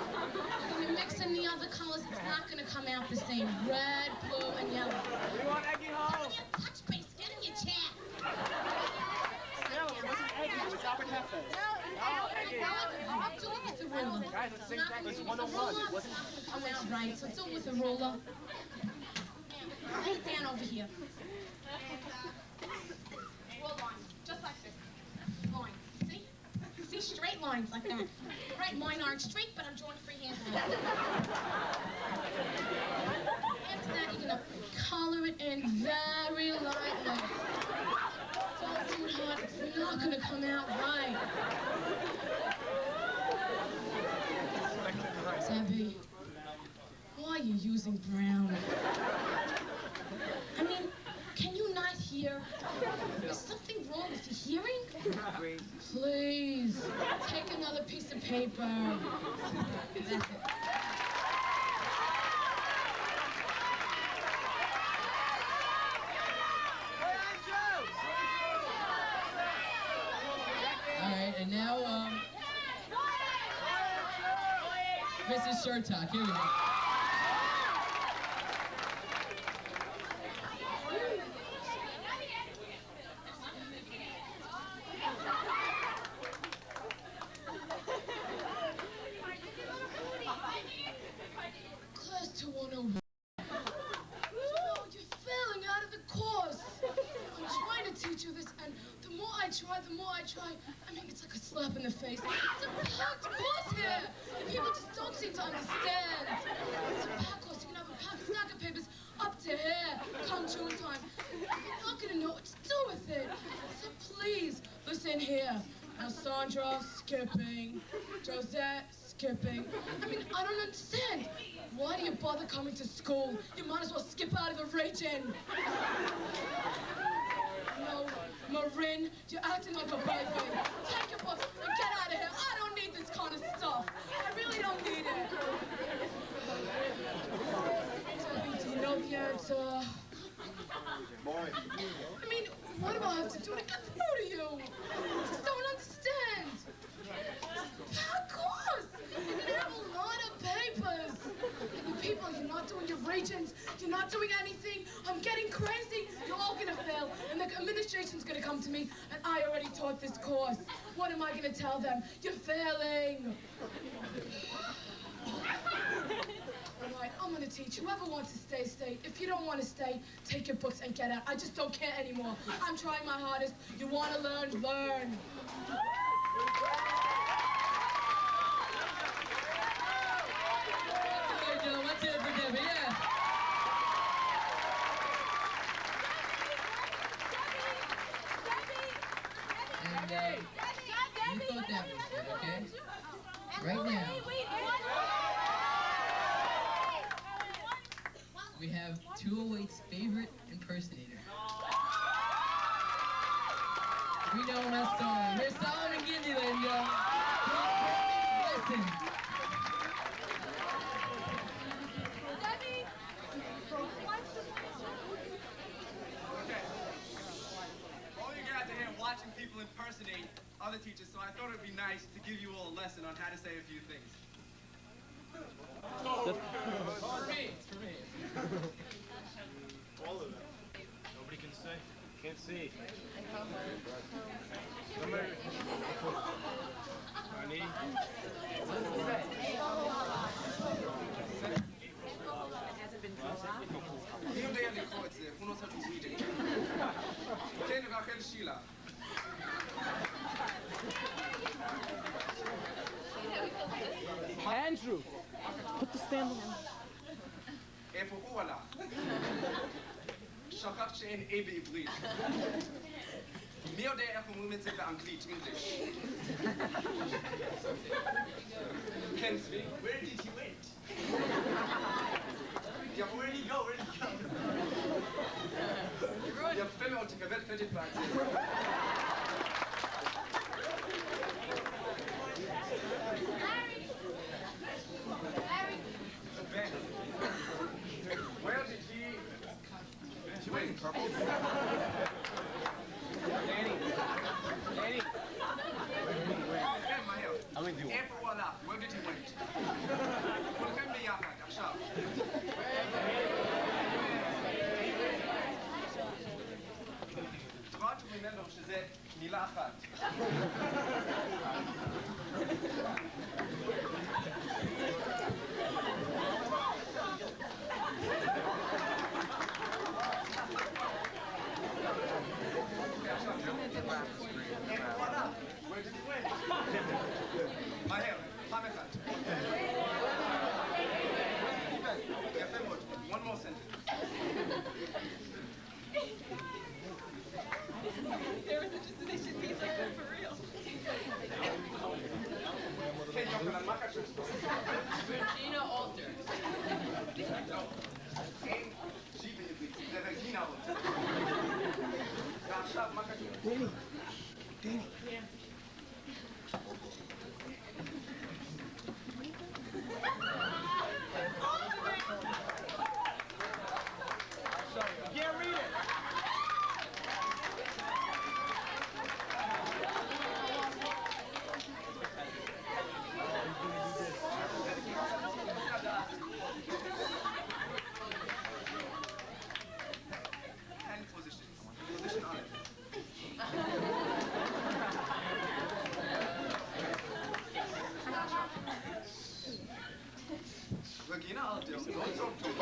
When you mix in the other colors, it's not going to come out the same. Red, blue, and yellow. We want Eggy home. Touch base. Get in your chair. No, it wasn't Eggy. It was Albert Heffer. Do it with the ruler. Guys, let's sing back. It's 101. It wasn't. Come out right. So do it with a ruler. Now, lay it down over here. Draw lines, just like this. Line. See? See, straight lines like that. Right, mine aren't straight, but I'm drawing freehand. After that, you're gonna color it in very lightly. Don't do it hard. It's not gonna come out right. Debbie, are you using brown? I mean, can you not hear? Is something wrong with your hearing? Please, take another piece of paper. That's it. All right, and now, Mrs. Shurtak, here we go. Class 201. Oh, you're failing out of the course. I'm trying to teach you this, and the more I try, I mean, it's like a slap in the face. It's a packed course here, and people just don't seem to understand. It's a packed course. You can have a packed stack of papers up to here come June time. You're not gonna know what to do with it. So please, listen here. Now, Sandra, skipping. Josette, skipping. I mean, I don't understand. Why do you bother coming to school? You might as well skip out of the region. No, Marin, you're acting like a baby. Take your books and get out of here. I don't need this kind of stuff. I really don't need it. Debbie, do you know the answer? I mean, what do I have to do to get through to you? I just don't understand. Of course, you're gonna have a lot of papers. And you people, you're not doing your regions. You're not doing anything. I'm getting crazy. You're all gonna fail. And the administration's gonna come to me, and I already taught this course. What am I gonna tell them? You're failing. All right, I'm gonna teach. Whoever wants to stay, stay. If you don't want to stay, take your books and get out. I just don't care anymore. I'm trying my hardest. You want to learn, learn. Let's hear it for Debbie, yeah. And, you thought that was good, okay? Right now, we have 208's favorite impersonator. We know him as Solomon. Here's Solomon Gidney, ladies and gentlemen. Listen. Watching people impersonate other teachers, so I thought it would be nice to give you all a lesson on how to say a few things. For me. All of them. Nobody can say. Can't see. Honey. Andrew, put the stand on. איפה הוא עלה? שכחת שאין A בעברית. מי יודע איך אומרים את זה באנגלית, English? כן, צבי? Where did he went? Where did he go? Where did he go? יפה מאוד, תקבל קרדיט בעצמך. Where did he went? Danny. איפה הוא הלך? Where did he went? כולכם ביחד, עכשיו. try to remember שזה מילה אחת. Where did he went? מהר, פעם אחת. יפה מאוד. One more sentence. There was a they should be like that for real. כן, יוחנן, מה קשור? Regina Alter. Can't read it. Hand position. Position on it. Regina, I'll do. Don't talk to me.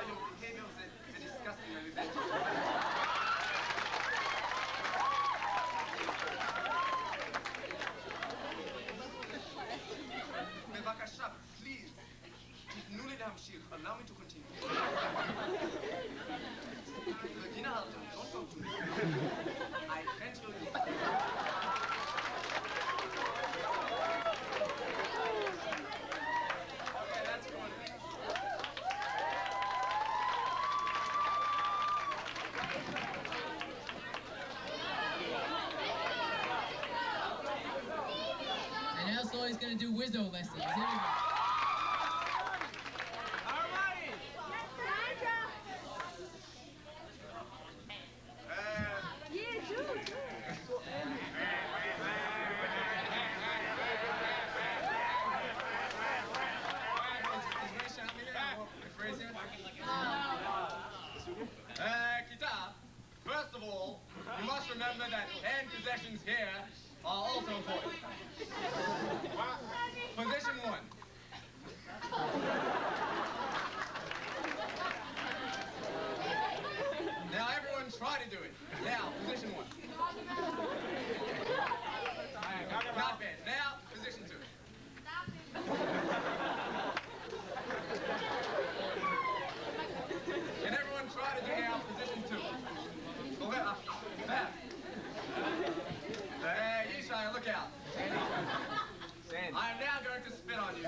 Your behavior is disgusting and resenting. בבקשה, please. תתנו לי להמשיך. Allow me to continue. Regina, don't talk to me. I can't hear you. Okay, that's good. And now Sawyer's gonna do Wizzo lessons. Here we go. Kita, first of all, you must remember that hand possessions here are also important. Position 1. Now everyone try to do it. Now, position 1. Not bad. Now, position 2. Can everyone try to do now position 2? Okay, back. Hey, Yeshivah, look out. I am now going to spit on you.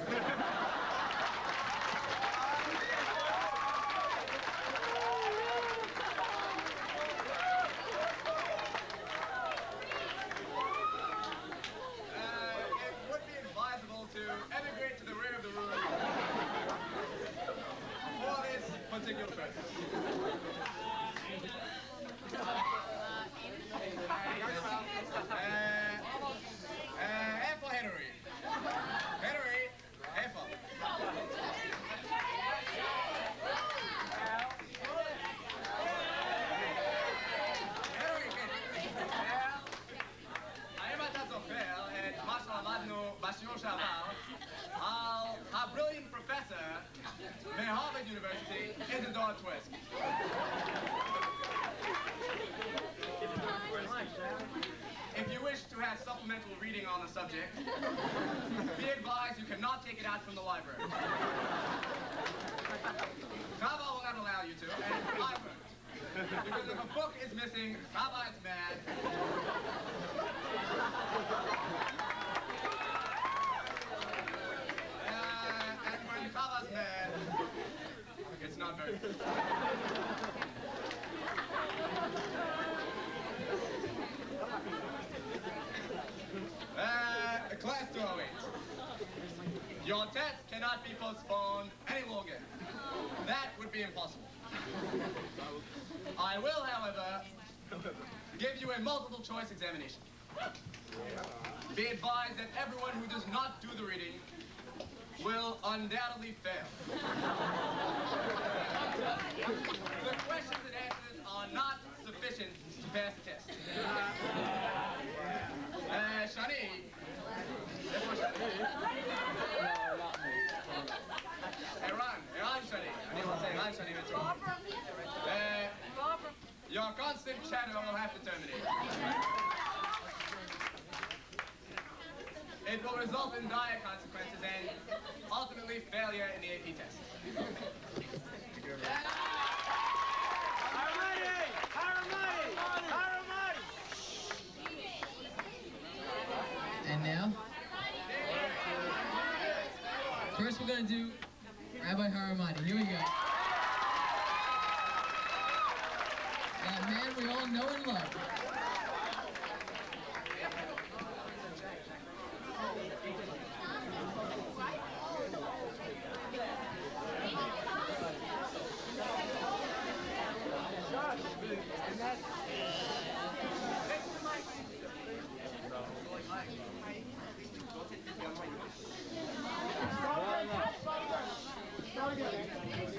It would be advisable to emigrate to the rear of the room for this particular purpose. F for Henry. Henry, F. האם אתה זוכר את מה שלמדנו בשיעור שעבר על הבריליאנט פרופסור מהרווארד יוניברסיטי, איזדור טוויסק? If you wish to have supplemental reading on the subject, be advised you cannot take it out from the library. Chava will not allow you to, and I won't. Because if a book is missing, Chava is mad. And when Chava's mad, it's not very good. Class 208. Your test cannot be postponed any longer. That would be impossible. I will, however, give you a multiple choice examination. Be advised that everyone who does not do the reading will undoubtedly fail. The questions and answers are not sufficient to pass the test. Shani. Eran Shani. אני רוצה Eran Shani בצורה. Your constant chatter will have to terminate. It will result in dire consequences and ultimately failure in the AP test. And now? First, we're going to do Rabbi Haramani. Here we go. That man we all know and love.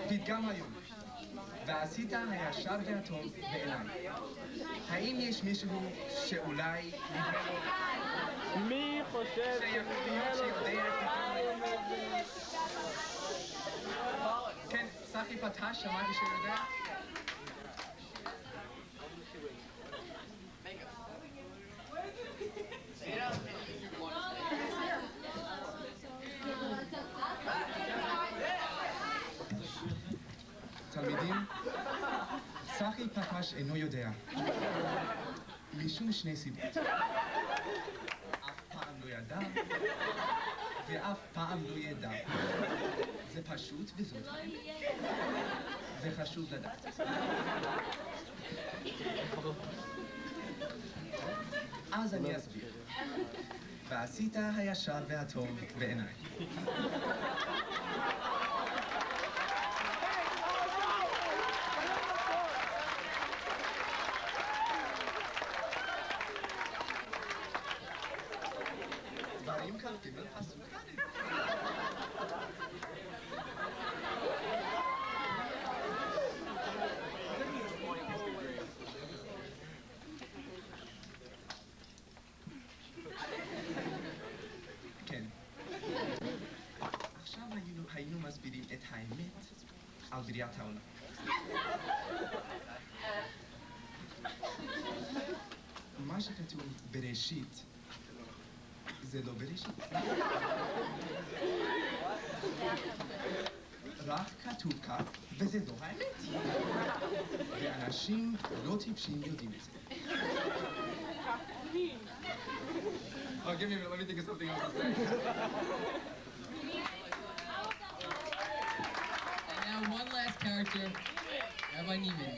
פתגם היום, ועשית הישר והטוב בעיניי. האם יש מישהו שאולי נדמה לו מי חושב שיודע כן, צחי פתח, שמעתי שיודע? תלמידים, צחי פטש אינו יודע. משום שני סיבות. אף פעם לא ידע, ואף פעם לא ידע. זה פשוט וזאת האמת. וחשוב לדעת. אז אני אסביר. ועשית הישר והטוב בעיניי. דברים קרבים ונפסו כאן. כן. עכשיו היינו מסבירים את האמת על בריאת העולם. מה שכתוב בראשית זה לא בראשית. רק כתוב כך, וזה לא האמת. ואנשים לא טיפשים יודעים את זה. Oh, give me a minute. Let me think of something else to say. And now one last character, Rabbi Neiman.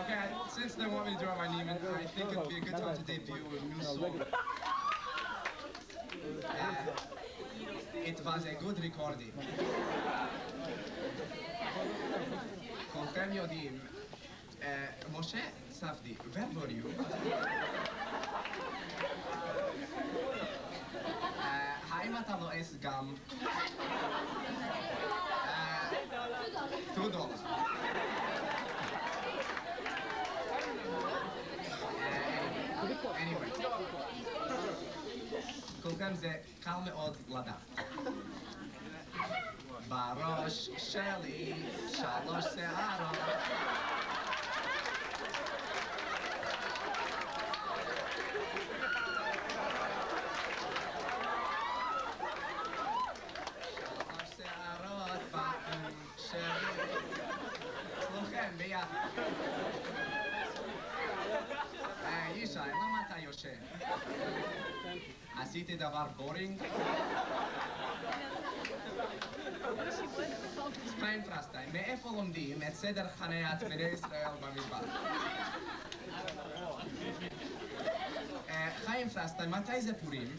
Okay, since they want me to do my Neiman, I think it would be a good time to debut a new song. It was a good recording. כולכם יודעים, משה ספדי, where were you? האם אתה לועס גם $2? anyway, כולכם זה קל מאוד לדעת. בראש שלי 3 שערות. שערות באום שלי. כולכם ביחד. ישי, למה אתה יושב? עשיתי דבר בורינג? חיים פרסטיין, מאיפה לומדים את סדר חניית בני ישראל במדבר? חיים פרסטיין, מתי זה פורים?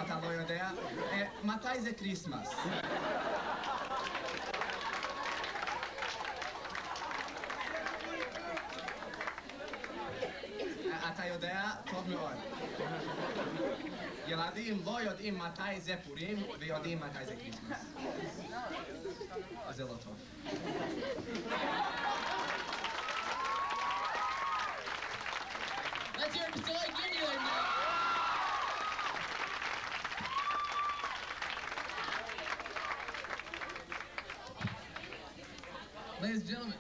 אתה לא יודע? מתי זה קריסמס? אתה יודע? טוב מאוד. ילדים לא יודעים מתי זה פורים ויודעים מתי זה קריסמס. זה לא טוב. Let's hear it for Soleil Gideon. Ladies and gentlemen,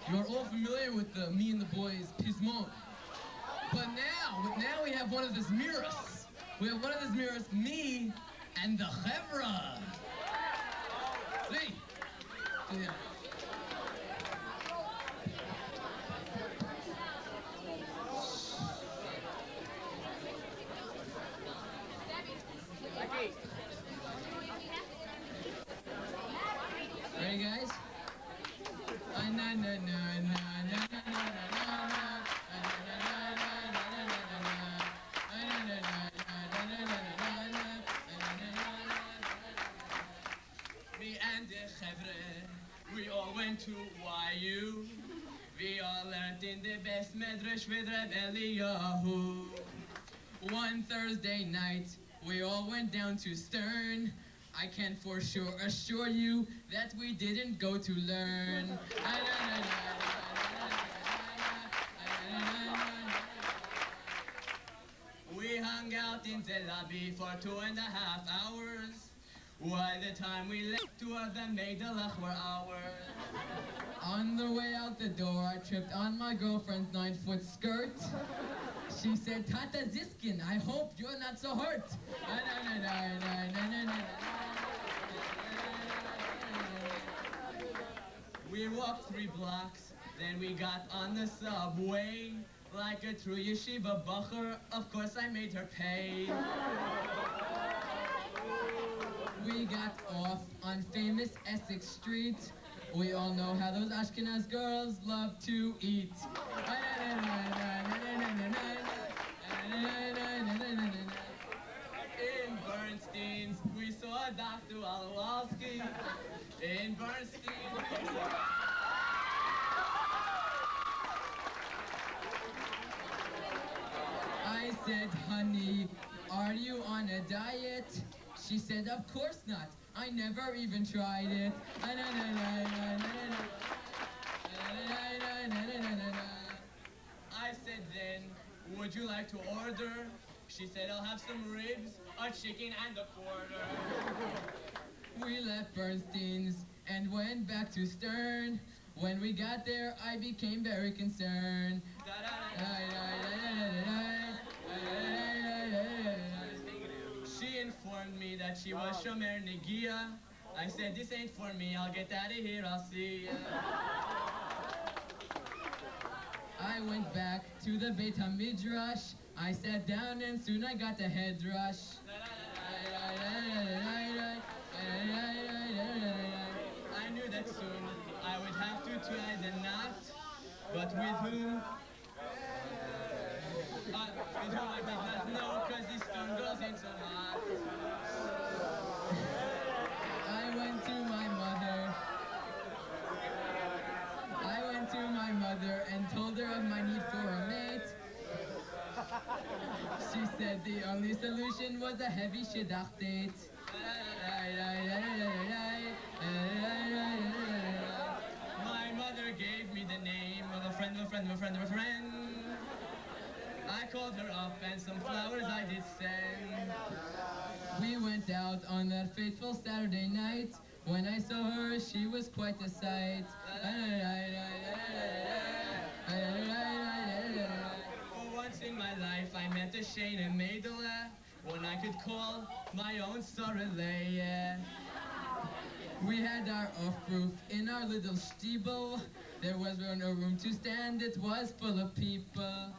you are all familiar with the Me and the Boys Pismon. But now we have one of the Zmiras. We have one of the Zmiras, me and the Chevra. See? Yeah. Me and the chevre, we all went to YU. We all learned in the best medrash with Reb Eliyahu. One Thursday night, we all went down to Stern. I can for sure assure you that we didn't go to learn. We hung out in the lobby for 2.5 hours. By the time we left, two of them made the lachwar hour. On the way out the door, I tripped on my girlfriend's 9-foot skirt. She said, Tata Ziskin, I hope you're not so hurt. We walked 3 blocks, then we got on the subway. Like a true Yeshivah bacher, of course I made her pay. We got off on famous Essex Street. We all know how those Ashkenaz girls love to eat. In Bernstein's, we saw Dr. Alwalski. In Bernstein's, I said, honey, are you on a diet? She said, of course not. I never even tried it. I said then, would you like to order? She said, I'll have some ribs, a chicken, and a quarter. We left Bernstein's and went back to Stern. When we got there, I became very concerned. She informed me that she was Shomer Negia. I said, this ain't for me, I'll get out of here, I'll see ya. I went back to the Beit HaMidrash. I sat down and soon I got a head rush. I knew that soon I would have to try the knot, but with whom? With whom I did not know, cause this stone goes in so hot. I went to my mother and told her of my need for a mate. She said the only solution was a heavy shidduch date. My mother gave me the name of a friend of a friend of a friend of a friend. I called her up and some flowers I did send. We went out on that fateful Saturday night. When I saw her, she was quite a sight. For once in my life, I met a Shayna Maidala, one I could call my own Sorelei. We had our off-roof in our little stiebel. There was no room to stand, it was full of people.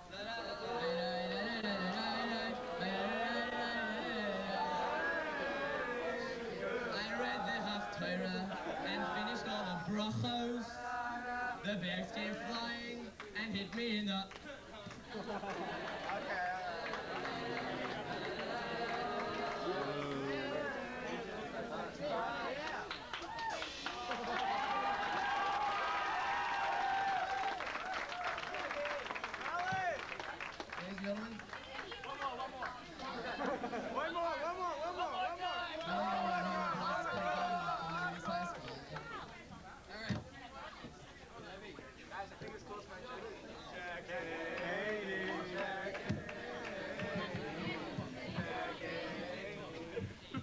I read the Haftarah and finished all the brachos. The bags came flying and hit me in the...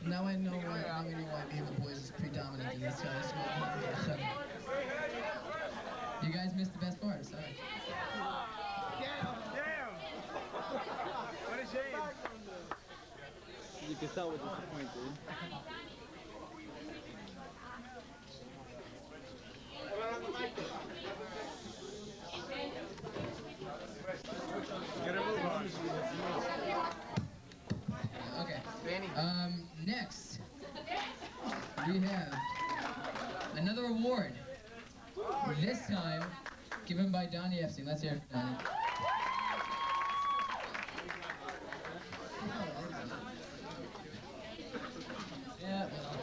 Now we know why me and the boys is predominant in this house. You guys missed the best part, sorry. Damn! What a shame. You can tell we're disappointed. Get a move on. Okay. Next, we have another award. This time, given by Donnie Epstein. Let's hear it for Donnie. Yeah, well,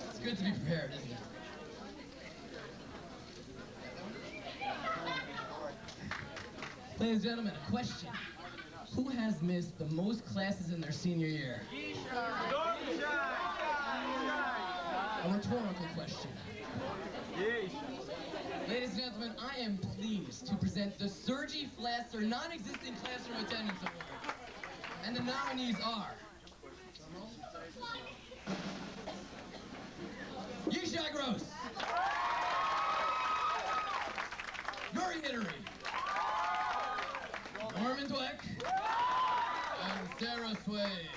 it's good to be prepared, isn't it? Ladies and gentlemen, a question. Who has missed the most classes in their senior year? A rhetorical question. Ladies and gentlemen, I am pleased to present the Sergi Flasser Non-Existing Classroom Attendance Award. And the nominees are Yeshivah Gross, Murray Hittery, Norman Dweck, and Sarah Swade.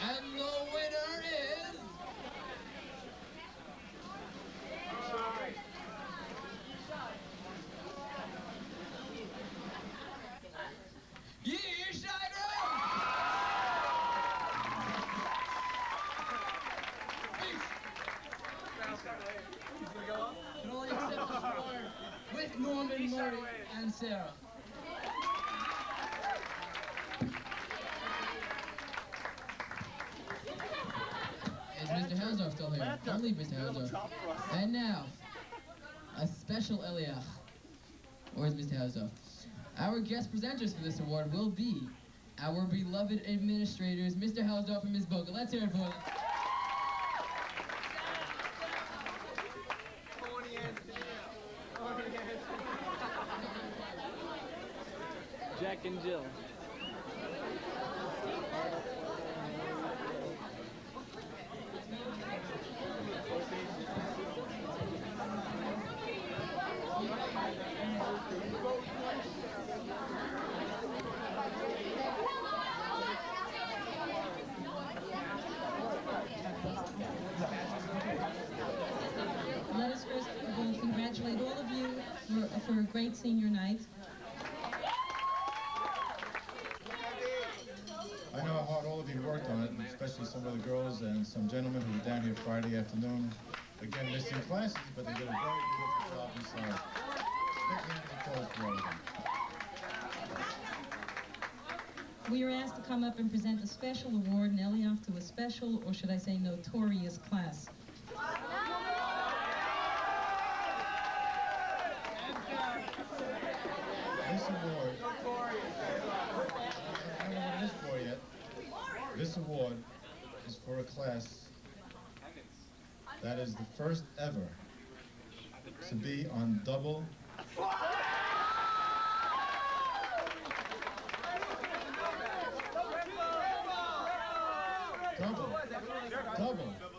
And the winner is Yeshivah Gross! Can only accept this award with Norman, Murray, and Sarah. Is Mr. Helsdorf still here? Don't leave Mr. Helsdorf. And now, a special Eliach. Where's Mr. Helsdorf? Our guest presenters for this award will be our beloved administrators, Mr. Helsdorf and Ms. Boca. Let's hear it for them. Jack and Jill. Let us first of all congratulate all of you for a great senior night. I know how hard all of you worked on it, especially some of the girls and some gentlemen who were down here Friday afternoon. Again, missing classes, but they did a very beautiful job inside. Big round of applause for all of them. We are asked to come up and present a special award, an Eliach, to a special, or should I say notorious class. This award, I don't know what it is for yet. This award is for a class that is the first ever to be on double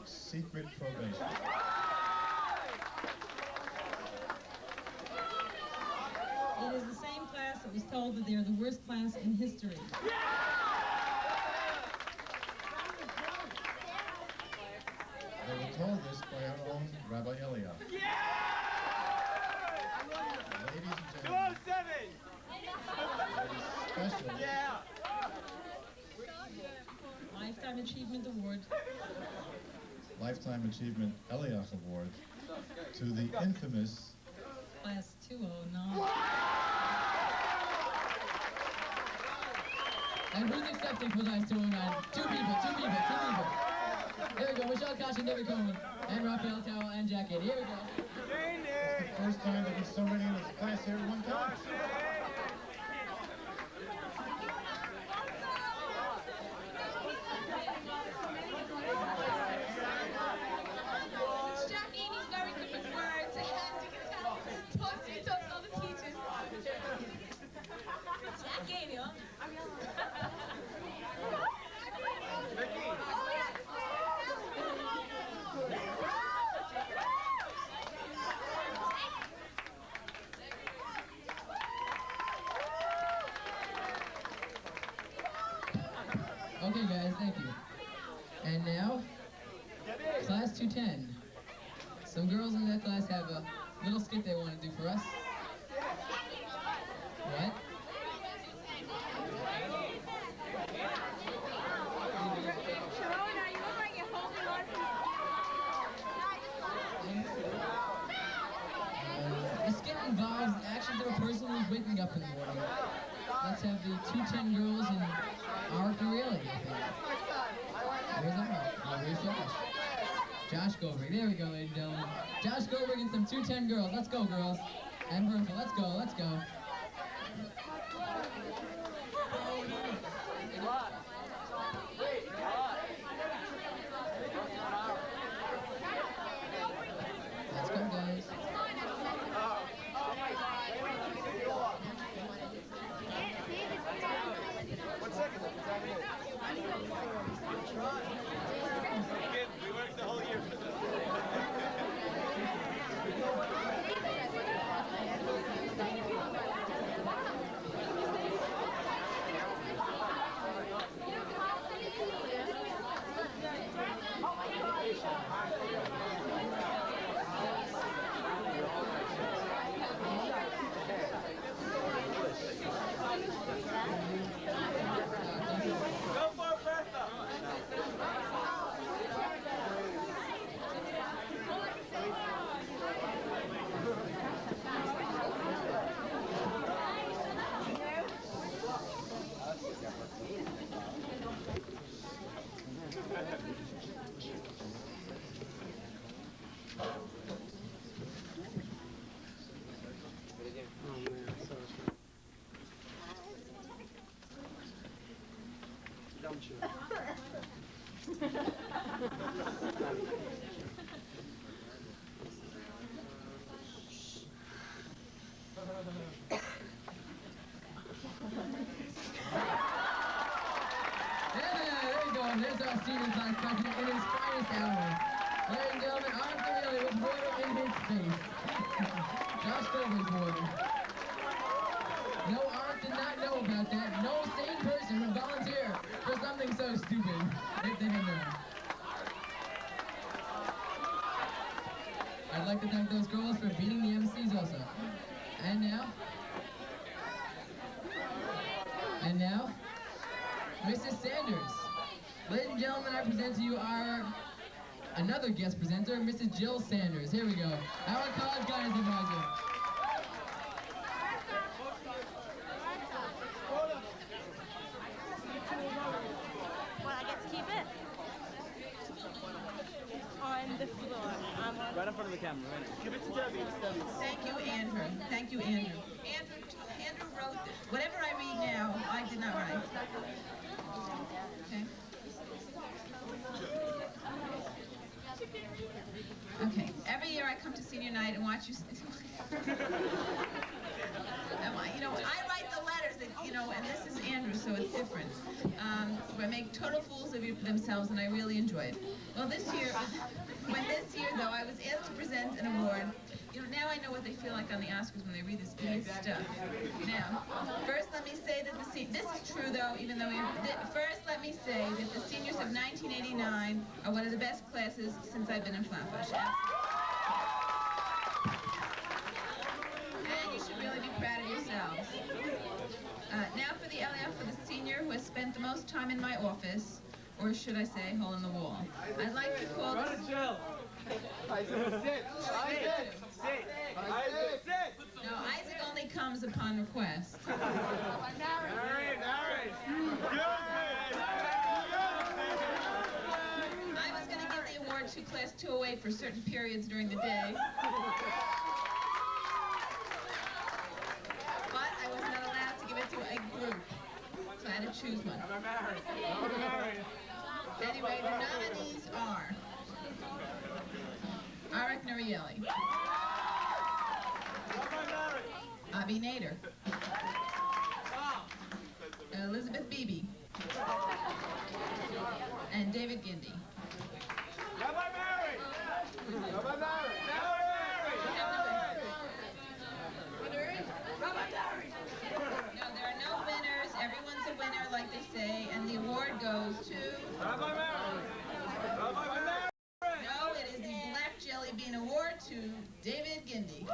secret probation. It is the same class that was told that they're the worst class in history. They were told this by our own Rabbi Eliyahu. Ladies and gentlemen, special Lifetime Achievement Award. Lifetime Achievement Eliyahu Award to the infamous Class 209. And who's accepting for Class 209? Two people. There we go, Michelle Koch and David Coleman, and Raphael Towell and Jack Eddie. Here we go. It's the first time that there's so many in this class here at one time. Jackie, he's very good with words. As you can tell, talks to all the teachers. Jackie, huh? Okay, guys, thank you. And now, Class 210. Some girls in that class have a little skit they want to do for us. What? up in the morning. Let's have the 210 girls and our Really, I think. Where's Emma? Oh, where's Josh? Josh Goldberg. There we go, ladies and gentlemen. Josh Goldberg and some 210 girls. Let's go, girls. And Bertha, let's go, let's go. Let's go, guys. We worked the whole year for this. Go for it, Bertha! There's our senior class president in his finest hour. Ladies and gentlemen, Arthur Ely with water in his face. Josh Goldberg's water. No, Arth did not know about that. No sane person would volunteer for something so stupid if they didn't know. I'd like to thank those girls for beating the MCs also. And now, Mrs. Sanders. Ladies and gentlemen, I present to you another guest presenter, Mrs. Jill Sanders. Here we go. Our college guidance advisor. Well, I get to keep it. On the floor. Right in front of the camera, right now. Give it to Debbie. Thank you, Andrew. Thank you, Andrew. Andrew wrote this. Whatever I read now, I did not write. Okay. Okay. Every year I come to senior night and watch you. I write the letters, and this is Andrew, so it's different. They make total fools of themselves, and I really enjoy it. Well, this year, though, I was asked to present an award. Now I know what they feel like on the Oscars when they read this idiot stuff. Now, first let me say that this is true, though, even though first let me say that the seniors of 1989 are one of the best classes since I've been in Flatbush. And you should really be proud of yourselves. Now for the LF for the senior who has spent the most time in my office, or should I say, hole in the wall. I'd like to call this... No, Isaac only comes upon request. I was going to give the award to Class 208 for certain periods during the day. But I was not allowed to give it to a group. So I had to choose one. Anyway, the nominees are Arik Nurieli, Avi Nader, Elizabeth Beebe, and David Gindi. Rabbi Mary! Rabbi Mary! No, there are no winners. Everyone's a winner, like they say, and the award goes to... Rabbi Mary! Rabbi Mary! No, it is the Black Jelly Bean Award to David Gindi.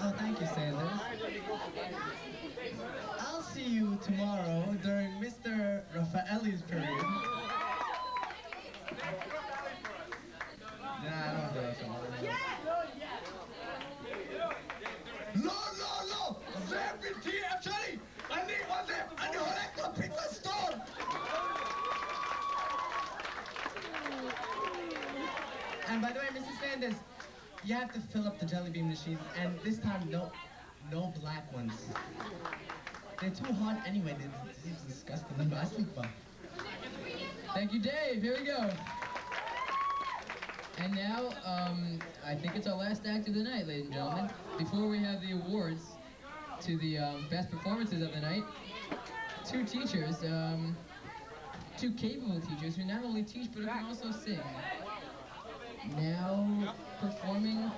Oh, thank you, Sanders. I'll see you tomorrow during Mr. Raffaelli's period. you have to fill up the jelly bean machine, and this time no black ones. They're too hot anyway. It's disgusting. I sleep well. Thank you, Dave. Here we go. And now, I think it's our last act of the night, ladies and gentlemen. Before we have the awards to the best performances of the night, two teachers, two capable teachers who not only teach but who can also sing. Now performing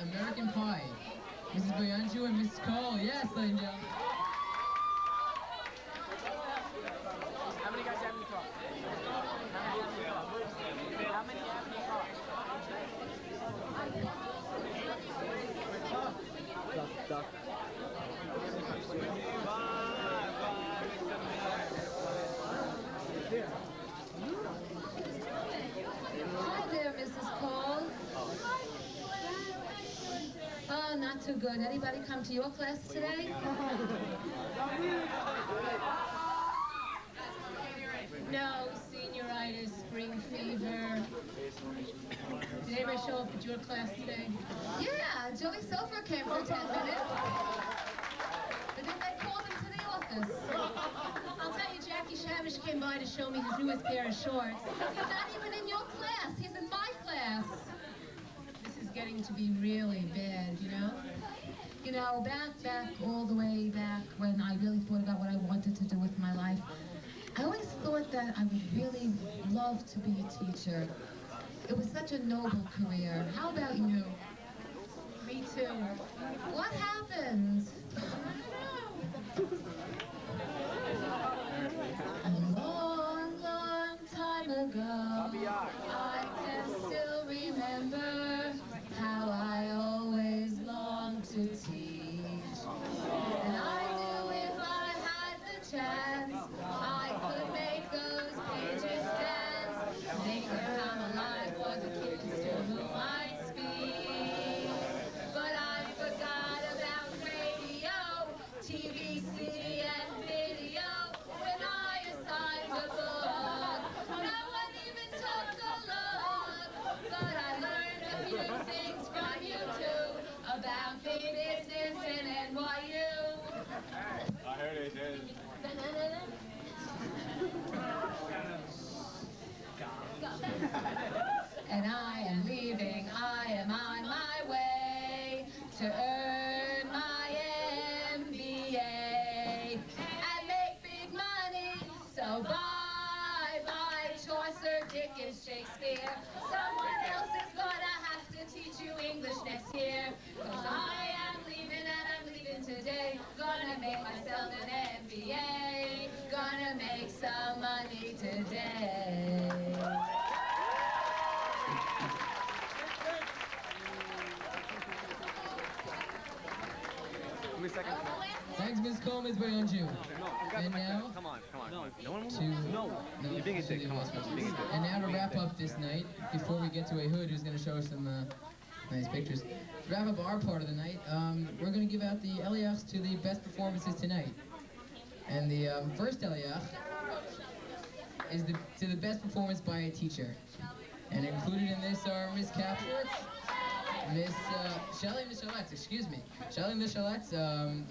American Pie. Mrs. Boyanju and Mrs. Cole. Yes, ladies and gentlemen. How many guys have in the car? How many have in the car? Duck. Hi there, Mrs. Cole. Oh, not too good. Anybody come to your class today? No, senioritis, spring fever. Did anybody show up at your class today? Yeah, Joey Sofer came for 10 minutes. But then they called him to the office. I'll tell you, Jackie Shamish came by to show me his newest pair of shorts. He's not even in your class. He's in my class. This is getting to be really bad, you know? You know, back, all the way back when I really thought about what I wanted to do with my life, I always thought that I would really love to be a teacher. It was such a noble career. How about you? Me too. What happened? A long, long time ago, I can still remember how I always longed to teach. And I knew if I had the chance, I could make those pages dance, make them come alive for the kids to whom I speak. But I forgot about radio, TV, CD, and video when I assigned the book. No one even took a look, but I learned a few things from you too about big business and NYU. I heard it. And I am leaving, I am on my way to earn my MBA and make big money. So bye, Chaucer, Dickens, Shakespeare. Someone else is gonna have to teach you English next year. 'Cause I am leaving and I'm leaving today. Gonna make myself an MBA. Gonna make some money today. Give me a second. Thanks, Ms. Cole, Ms. Boyanju. And now, Come on. No one wants to You big as Come on. and now to wrap up this night, before we get to a hood who's going to show us some nice pictures. To wrap up our part of the night, we're going to give out the Eliachs to the best performances tonight. And the first Eliach is to the best performance by a teacher. And included in this are Miss Kapschwitz, Miss Shelley Micheletz, Shelley Micheletz,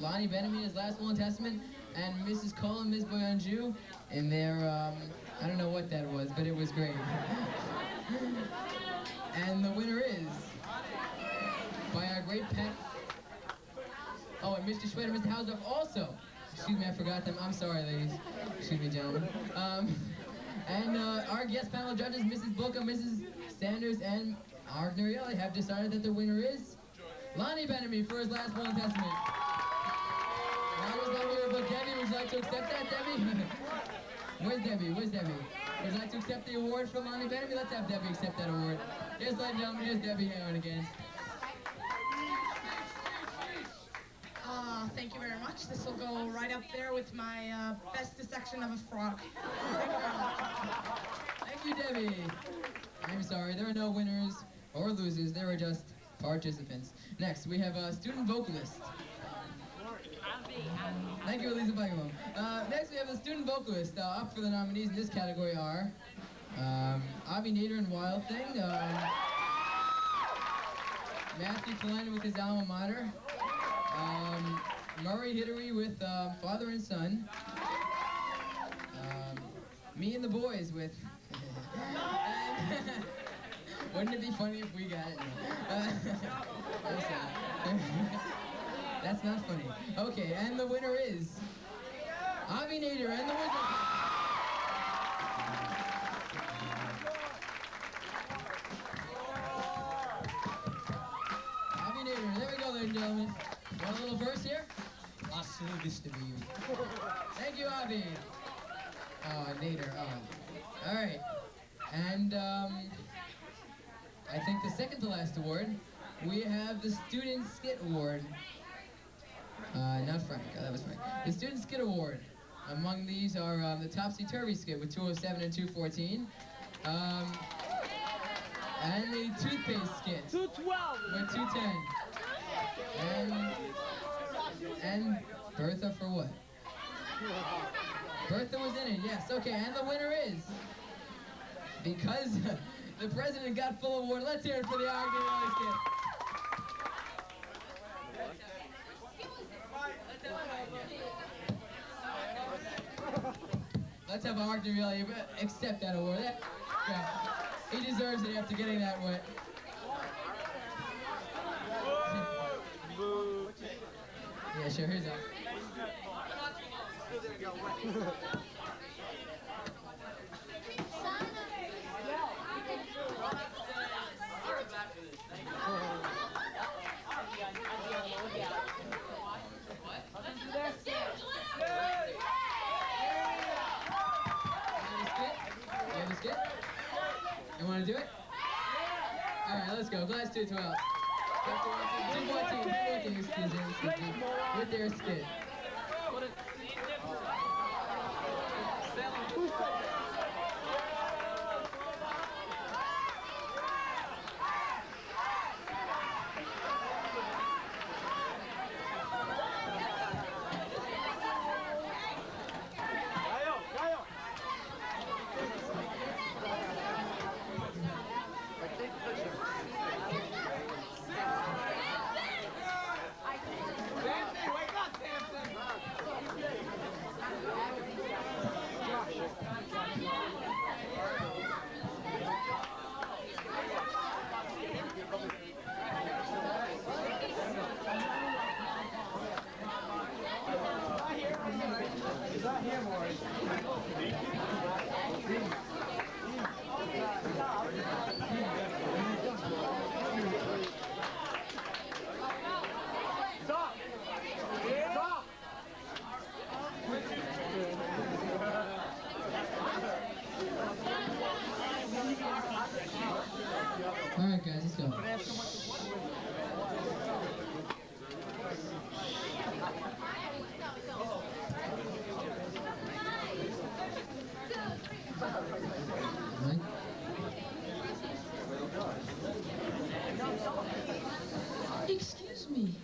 Lonnie Benjamin, his last will and testament, and Mrs. Cole and Ms. Boyanju in their, I don't know what that was, but it was great. And the winner is, by our great pet, oh, and Mr. Schwed and Mr. Hausdorff also. Excuse me, I forgot them. I'm sorry, ladies. Excuse me, gentlemen. And our guest panel of judges, Mrs. Booker, Mrs. Sanders, and Art Nurieli have decided that the winner is Lonnie Benjamin for his last will and testament. Lonnie's not here, but Debbie, would you like to accept that, Debbie? Where's Debbie? Would you like to accept the award for Lonnie Benjamin? Let's have Debbie accept that award. Yes, ladies and gentlemen, here's Debbie Heron again. Thank you very much. This will go right up there with my best dissection of a frog. Thank you, Debbie. I'm sorry, there are no winners or losers. There are just participants. Next, we have a student vocalist. Thank you, Elisa Bigelow. Next, we have a student vocalist. Up for the nominees in this category are Avi Nader and Wild Thing. Matthew Kalina with his alma mater. Murray Hittery with Father and Son. Me and the boys with... Wouldn't it be funny if we got it? That's not funny. Okay, and the winner is... Avi Nader and the Wizard. There we go, ladies and gentlemen. Want a little verse here? I service to you. Thank you, Avi. Nader. All right. And I think the second to last award, we have the Student Skit Award. Not Frank. That was Frank. The Student Skit Award. Among these are the Topsy Turvy Skit with 207 and 214. And the Toothpaste Skit 212 with 210. And Bertha for what? Bertha was in it, yes. Okay, and the winner is, because the president got full award, let's hear it for the Ogden Valley Skit. Let's have Ogden Valley accept that award. Yeah, he deserves it after getting that wet. Yeah, sure, here's up. You want to do it? All right, let's go. Glass 212. Two more teams, with their skit. All right, guys, let's go. Excuse me.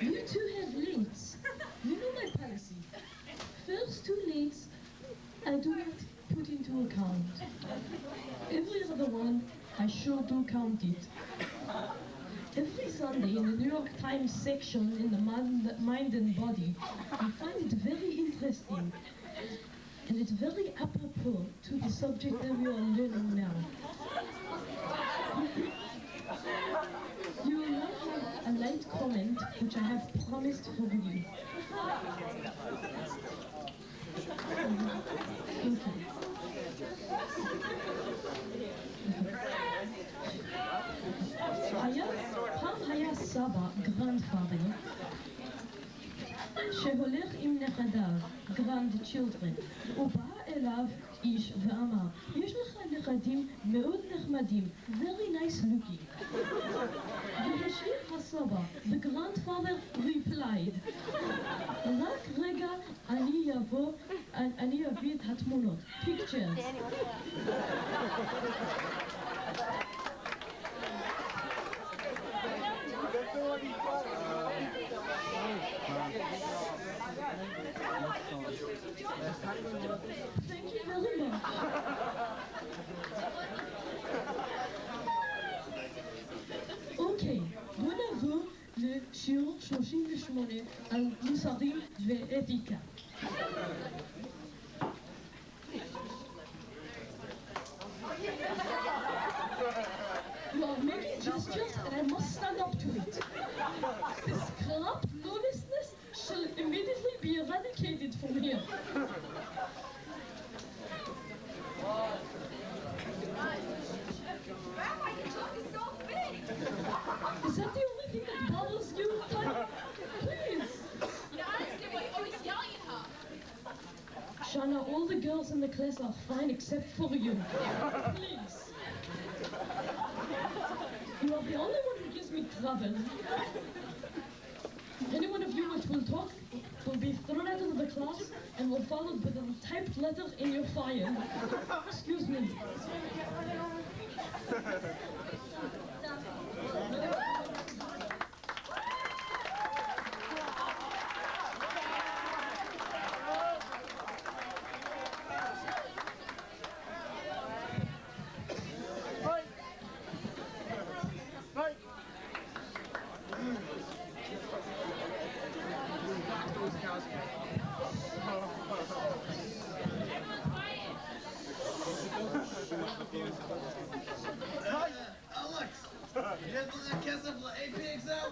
You two have links. You know my policy. First two links, I do not put into account. Every other one, I sure do count it. Every Sunday in the New York Times section in the Mind and Body, I find it very interesting. And it's very apropos to the subject that we are learning now. You will now have a light comment which I have promised for you. פעם היה סבא, grandfather, שהולך עם נכדיו, grandchildren, ובא אליו איש ואמר, יש לך נכדים מאוד נחמדים, very nice looking. והשיב הסבא, the grandfather replied, רק רגע אני אביא את התמונות, pictures. Thank you very much. אוקיי, בוא נעבור לשיעור 38 על מוסרים ואתיקה. You are making gestures and I must stand up to it. This corrupt lawlessness shall immediately be eradicated from here. Is that the only thing that bothers you? Please. Shana, all the girls in the class are fine except for you. Please. You are the only one who gives me trouble. Any one of you which will talk will be thrown out of the class and will follow with a typed letter in your file. Excuse me. Alex, you have the Kessel for AP exam?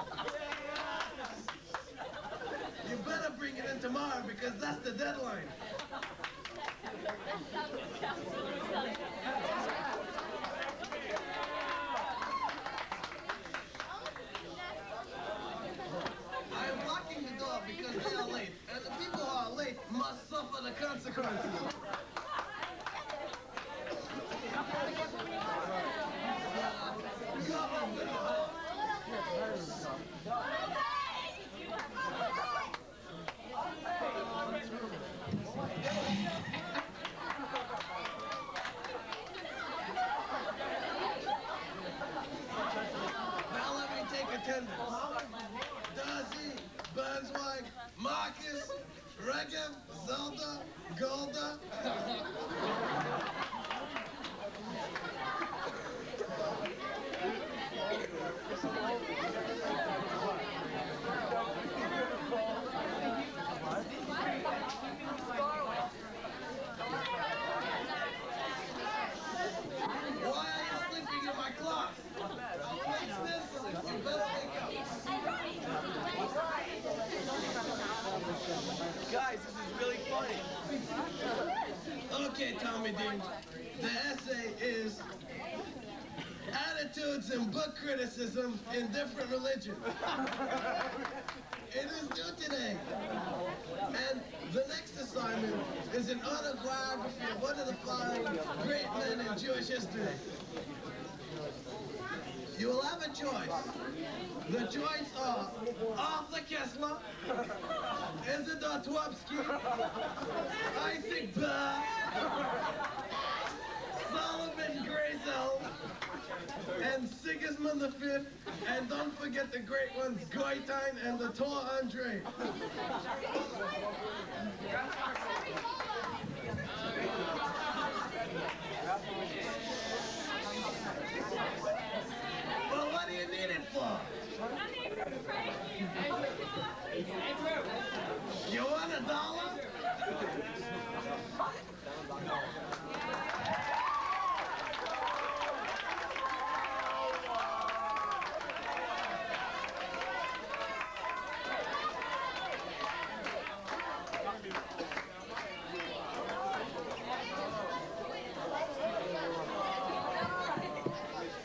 You better bring it in tomorrow because that's the deadline. I am locking the door because they are late, and the people who are late must suffer the consequences. Now let me take attendance. Darcy, Burnswag, Marcus, Regem, Zelda, Golda. Why are you sleeping in my class? I'll fix this. You better wake up. Guys, this is really funny. Okay, Tommy Dean. The essay is Attitudes and Book Criticism in Different Religions. It is due today. And the next assignment is an autobiography of one of the 5 great men in Jewish history. You will have a choice. The choice are Arthur Kessler, Isidor Twopsky, Isaac Barr, Solomon Grazel, and Sigismund V, and don't forget the great ones, Goitein and the Tor Andre. Well, what do you need it for? You want $1?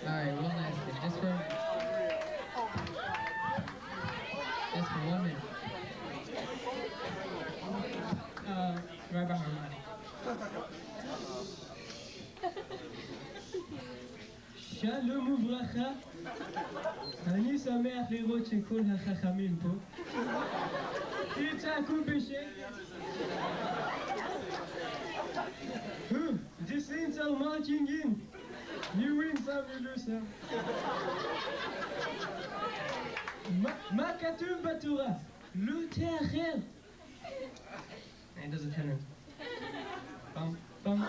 Alright, one last thing. Just for 1 minute. Rabbi Harmani. שלום וברכה, אני שמח לראות שכל החכמים פה. תצעקו בשקט. The saints are marching in. You win some, you lose some. מה כתוב בתורה? לא תאחר. It doesn't tell me. Pam, pam.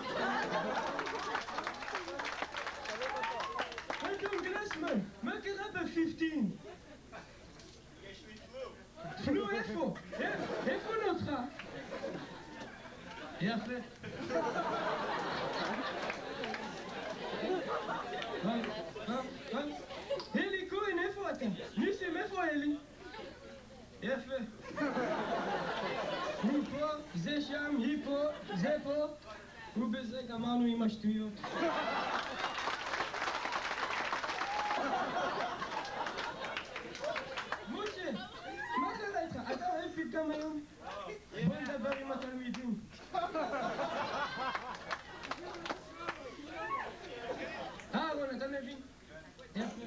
Welcome, classmen. Make it up at 15. Flu איפה? איפה נותרה? יפה. אלי כהן, איפה אתה? ניסים, איפה אלי? יפה. הוא פה, זה שם, היא פה, זה פה, ובזה גמרנו עם השטויות. משה, מה קרה איתך? אתה אוהב פתגם היום? בוא נדבר עם התלמידים. אהרון, אתה מבין? יפה.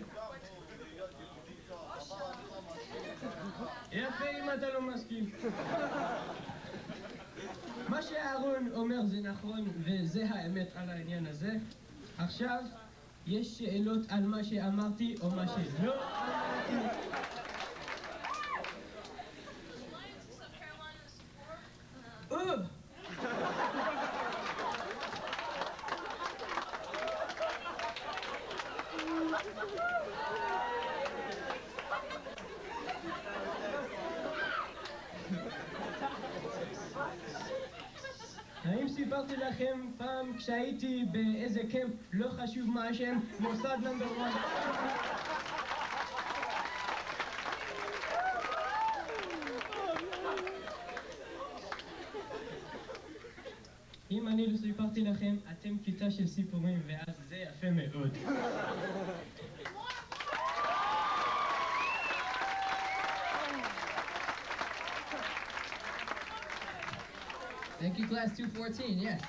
יפה אם אתה לא מסכים. מה שאהרון אומר זה נכון, וזה האמת על העניין הזה. עכשיו, יש שאלות על מה שאמרתי או מה שלא אמרתי. האם סיפרתי לכם פעם כשהייתי באיזה קמפ, לא חשוב מה השם, מוסד נאמבר 1? אם אני לא סיפרתי לכם, אתם כיתה של סיפורים, ואז זה יפה מאוד. Thank you, class 214, yes.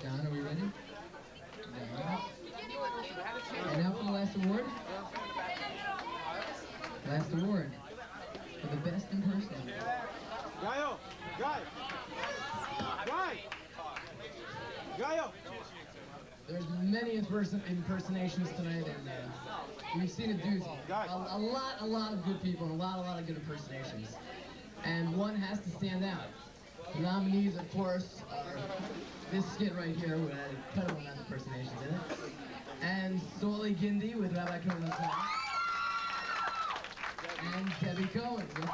Don, are we ready? No. And now for the last award. Last award for the best impersonator. Gaio! Guy! Guy! Gaio! There's many impersonations tonight, and we've seen a doozy. A lot of good people, and a lot of good impersonations. And one has to stand out. The nominees, of course, are this skit right here with an incredible amount of impersonations in it, and Soli Gindi with Rabbi Cohen Song, and Debbie Cohen with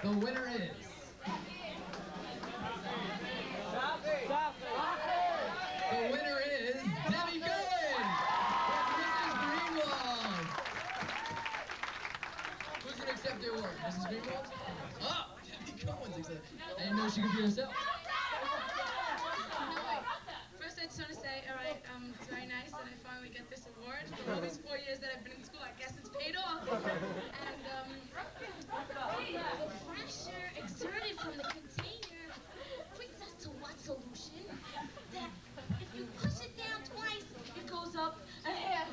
The winner is... The winner is Debbie Cohen with Mrs. Greenwald. Who's going to accept the award? Mrs. Greenwald? Oh, Debbie Cohen's accepted. I didn't know she could be herself. First, I just want to say, all right, it's very nice that I finally get this award. For all these 4 years that I've been in school, I guess it's paid off. And the pressure exerted from the container brings us to what solution? That if you push it down twice, it goes up a hair.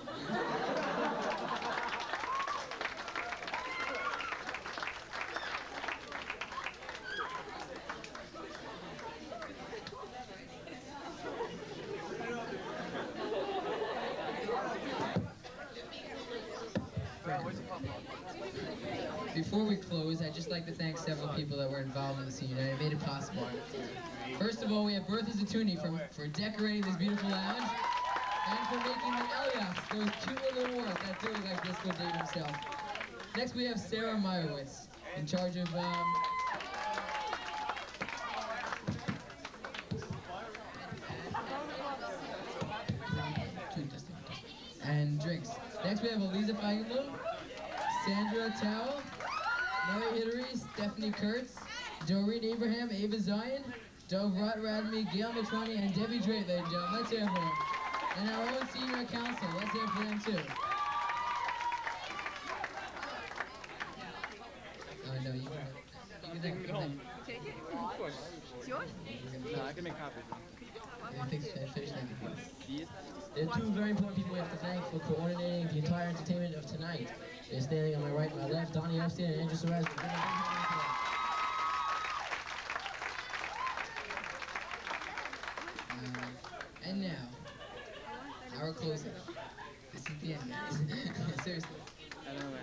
Before we close, I'd just like to thank several people that were involved in the senior night and made it possible. First of all, we have Bertha Zatuni for decorating this beautiful lounge and for making the Elias, those cute little awards that do look like Disco Dave himself. Next, we have Sarah Meyerowitz, in charge of and drinks. Next, we have Eliza Feigenloh, Sandra Tao, Murray Hiddery, Stephanie Kurtz, Doreen Abraham, Ava Zion, Dove Radmi, Gail Matroni, and Debbie Drake, ladies and gentlemen. Let's hear for them. And our own senior council. Let's hear for them, too. Oh, no, you can take it home. Take it? Of course. It's yours? No, I can make copies. There are two very important people we have to thank for coordinating the entire entertainment of tonight. They're standing on my right and my left, Donnie Epstein and Andrew Suarez. And now, our closing. This is the end, guys. Seriously. I don't know.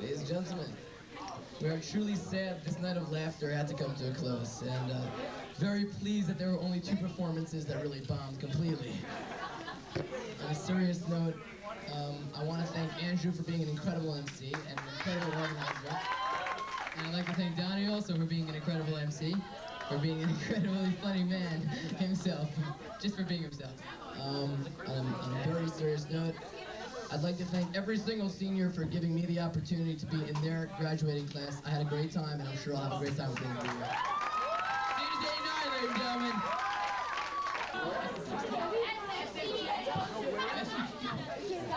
Ladies and gentlemen, we are truly sad this night of laughter had to come to a close, and very pleased that there were only 2 performances that really bombed completely. On a serious note, I want to thank Andrew for being an incredible MC and an incredible organizer. And I'd like to thank Donnie also for being an incredible MC, for being an incredibly funny man himself, just for being himself. On a very serious note, I'd like to thank every single senior for giving me the opportunity to be in their graduating class. I had a great time, and I'm sure I'll have a great time with them. Seniors 89, ladies and gentlemen.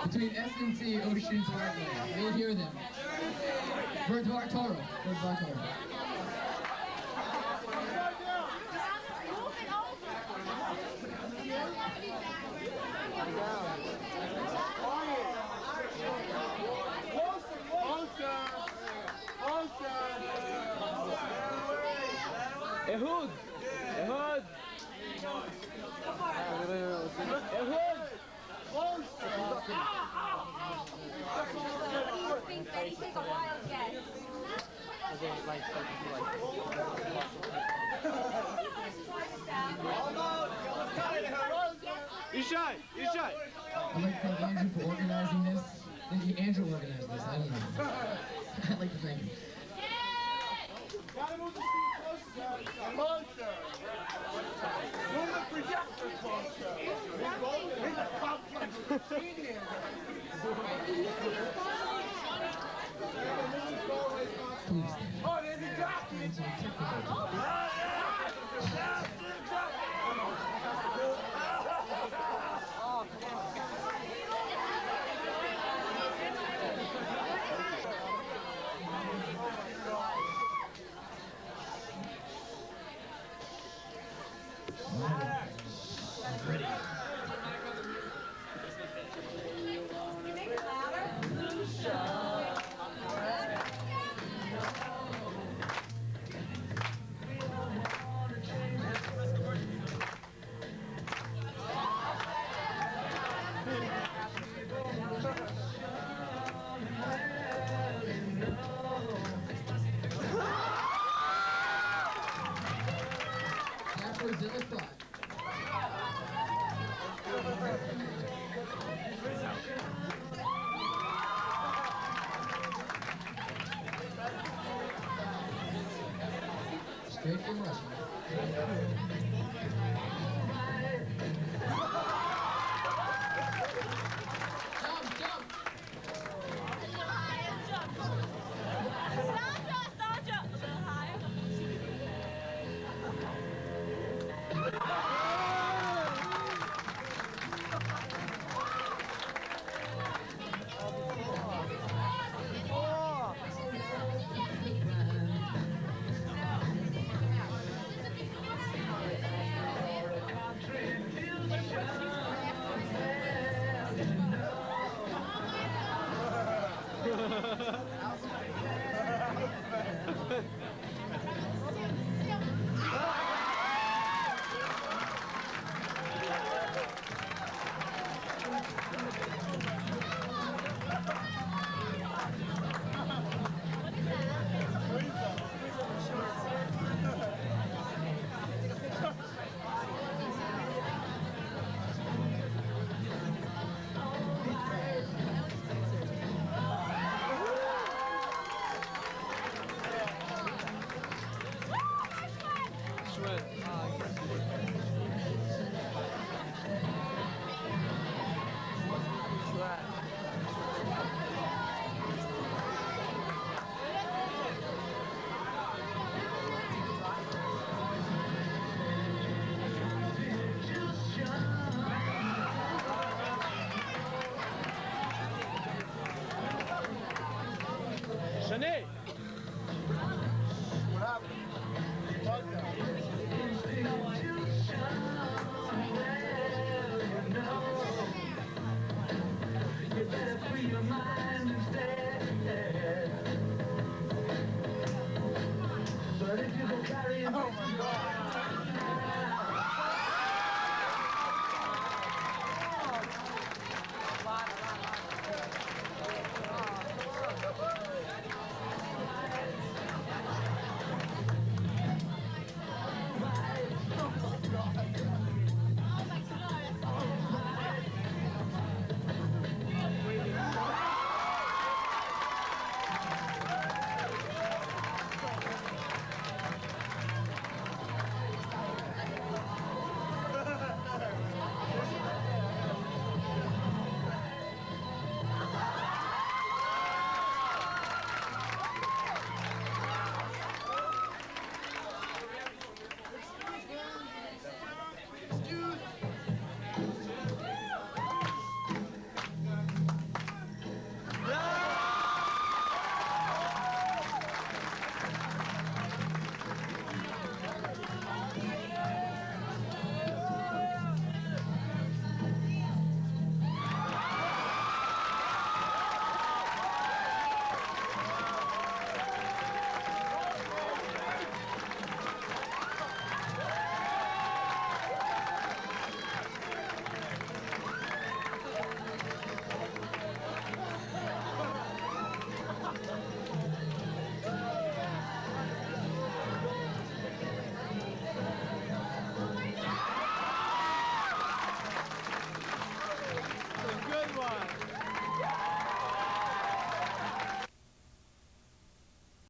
Between S and T, Ocean to Heartland. You'll hear them. Verdvar Toro. Verdvar Toro. Ehud! Ehud! Ehud! What do you think, Betty? Take a wild guess. Yishai! Yishai! I'd like to thank Andrew for organizing this. Andrew organized this, I don't know. I'd like to thank him. Gotta move the seat closer. Closer. Move the projector closer. Bring the popcorn to the screen here. Oh, there's a jockey. Straight from Russia. Shanae!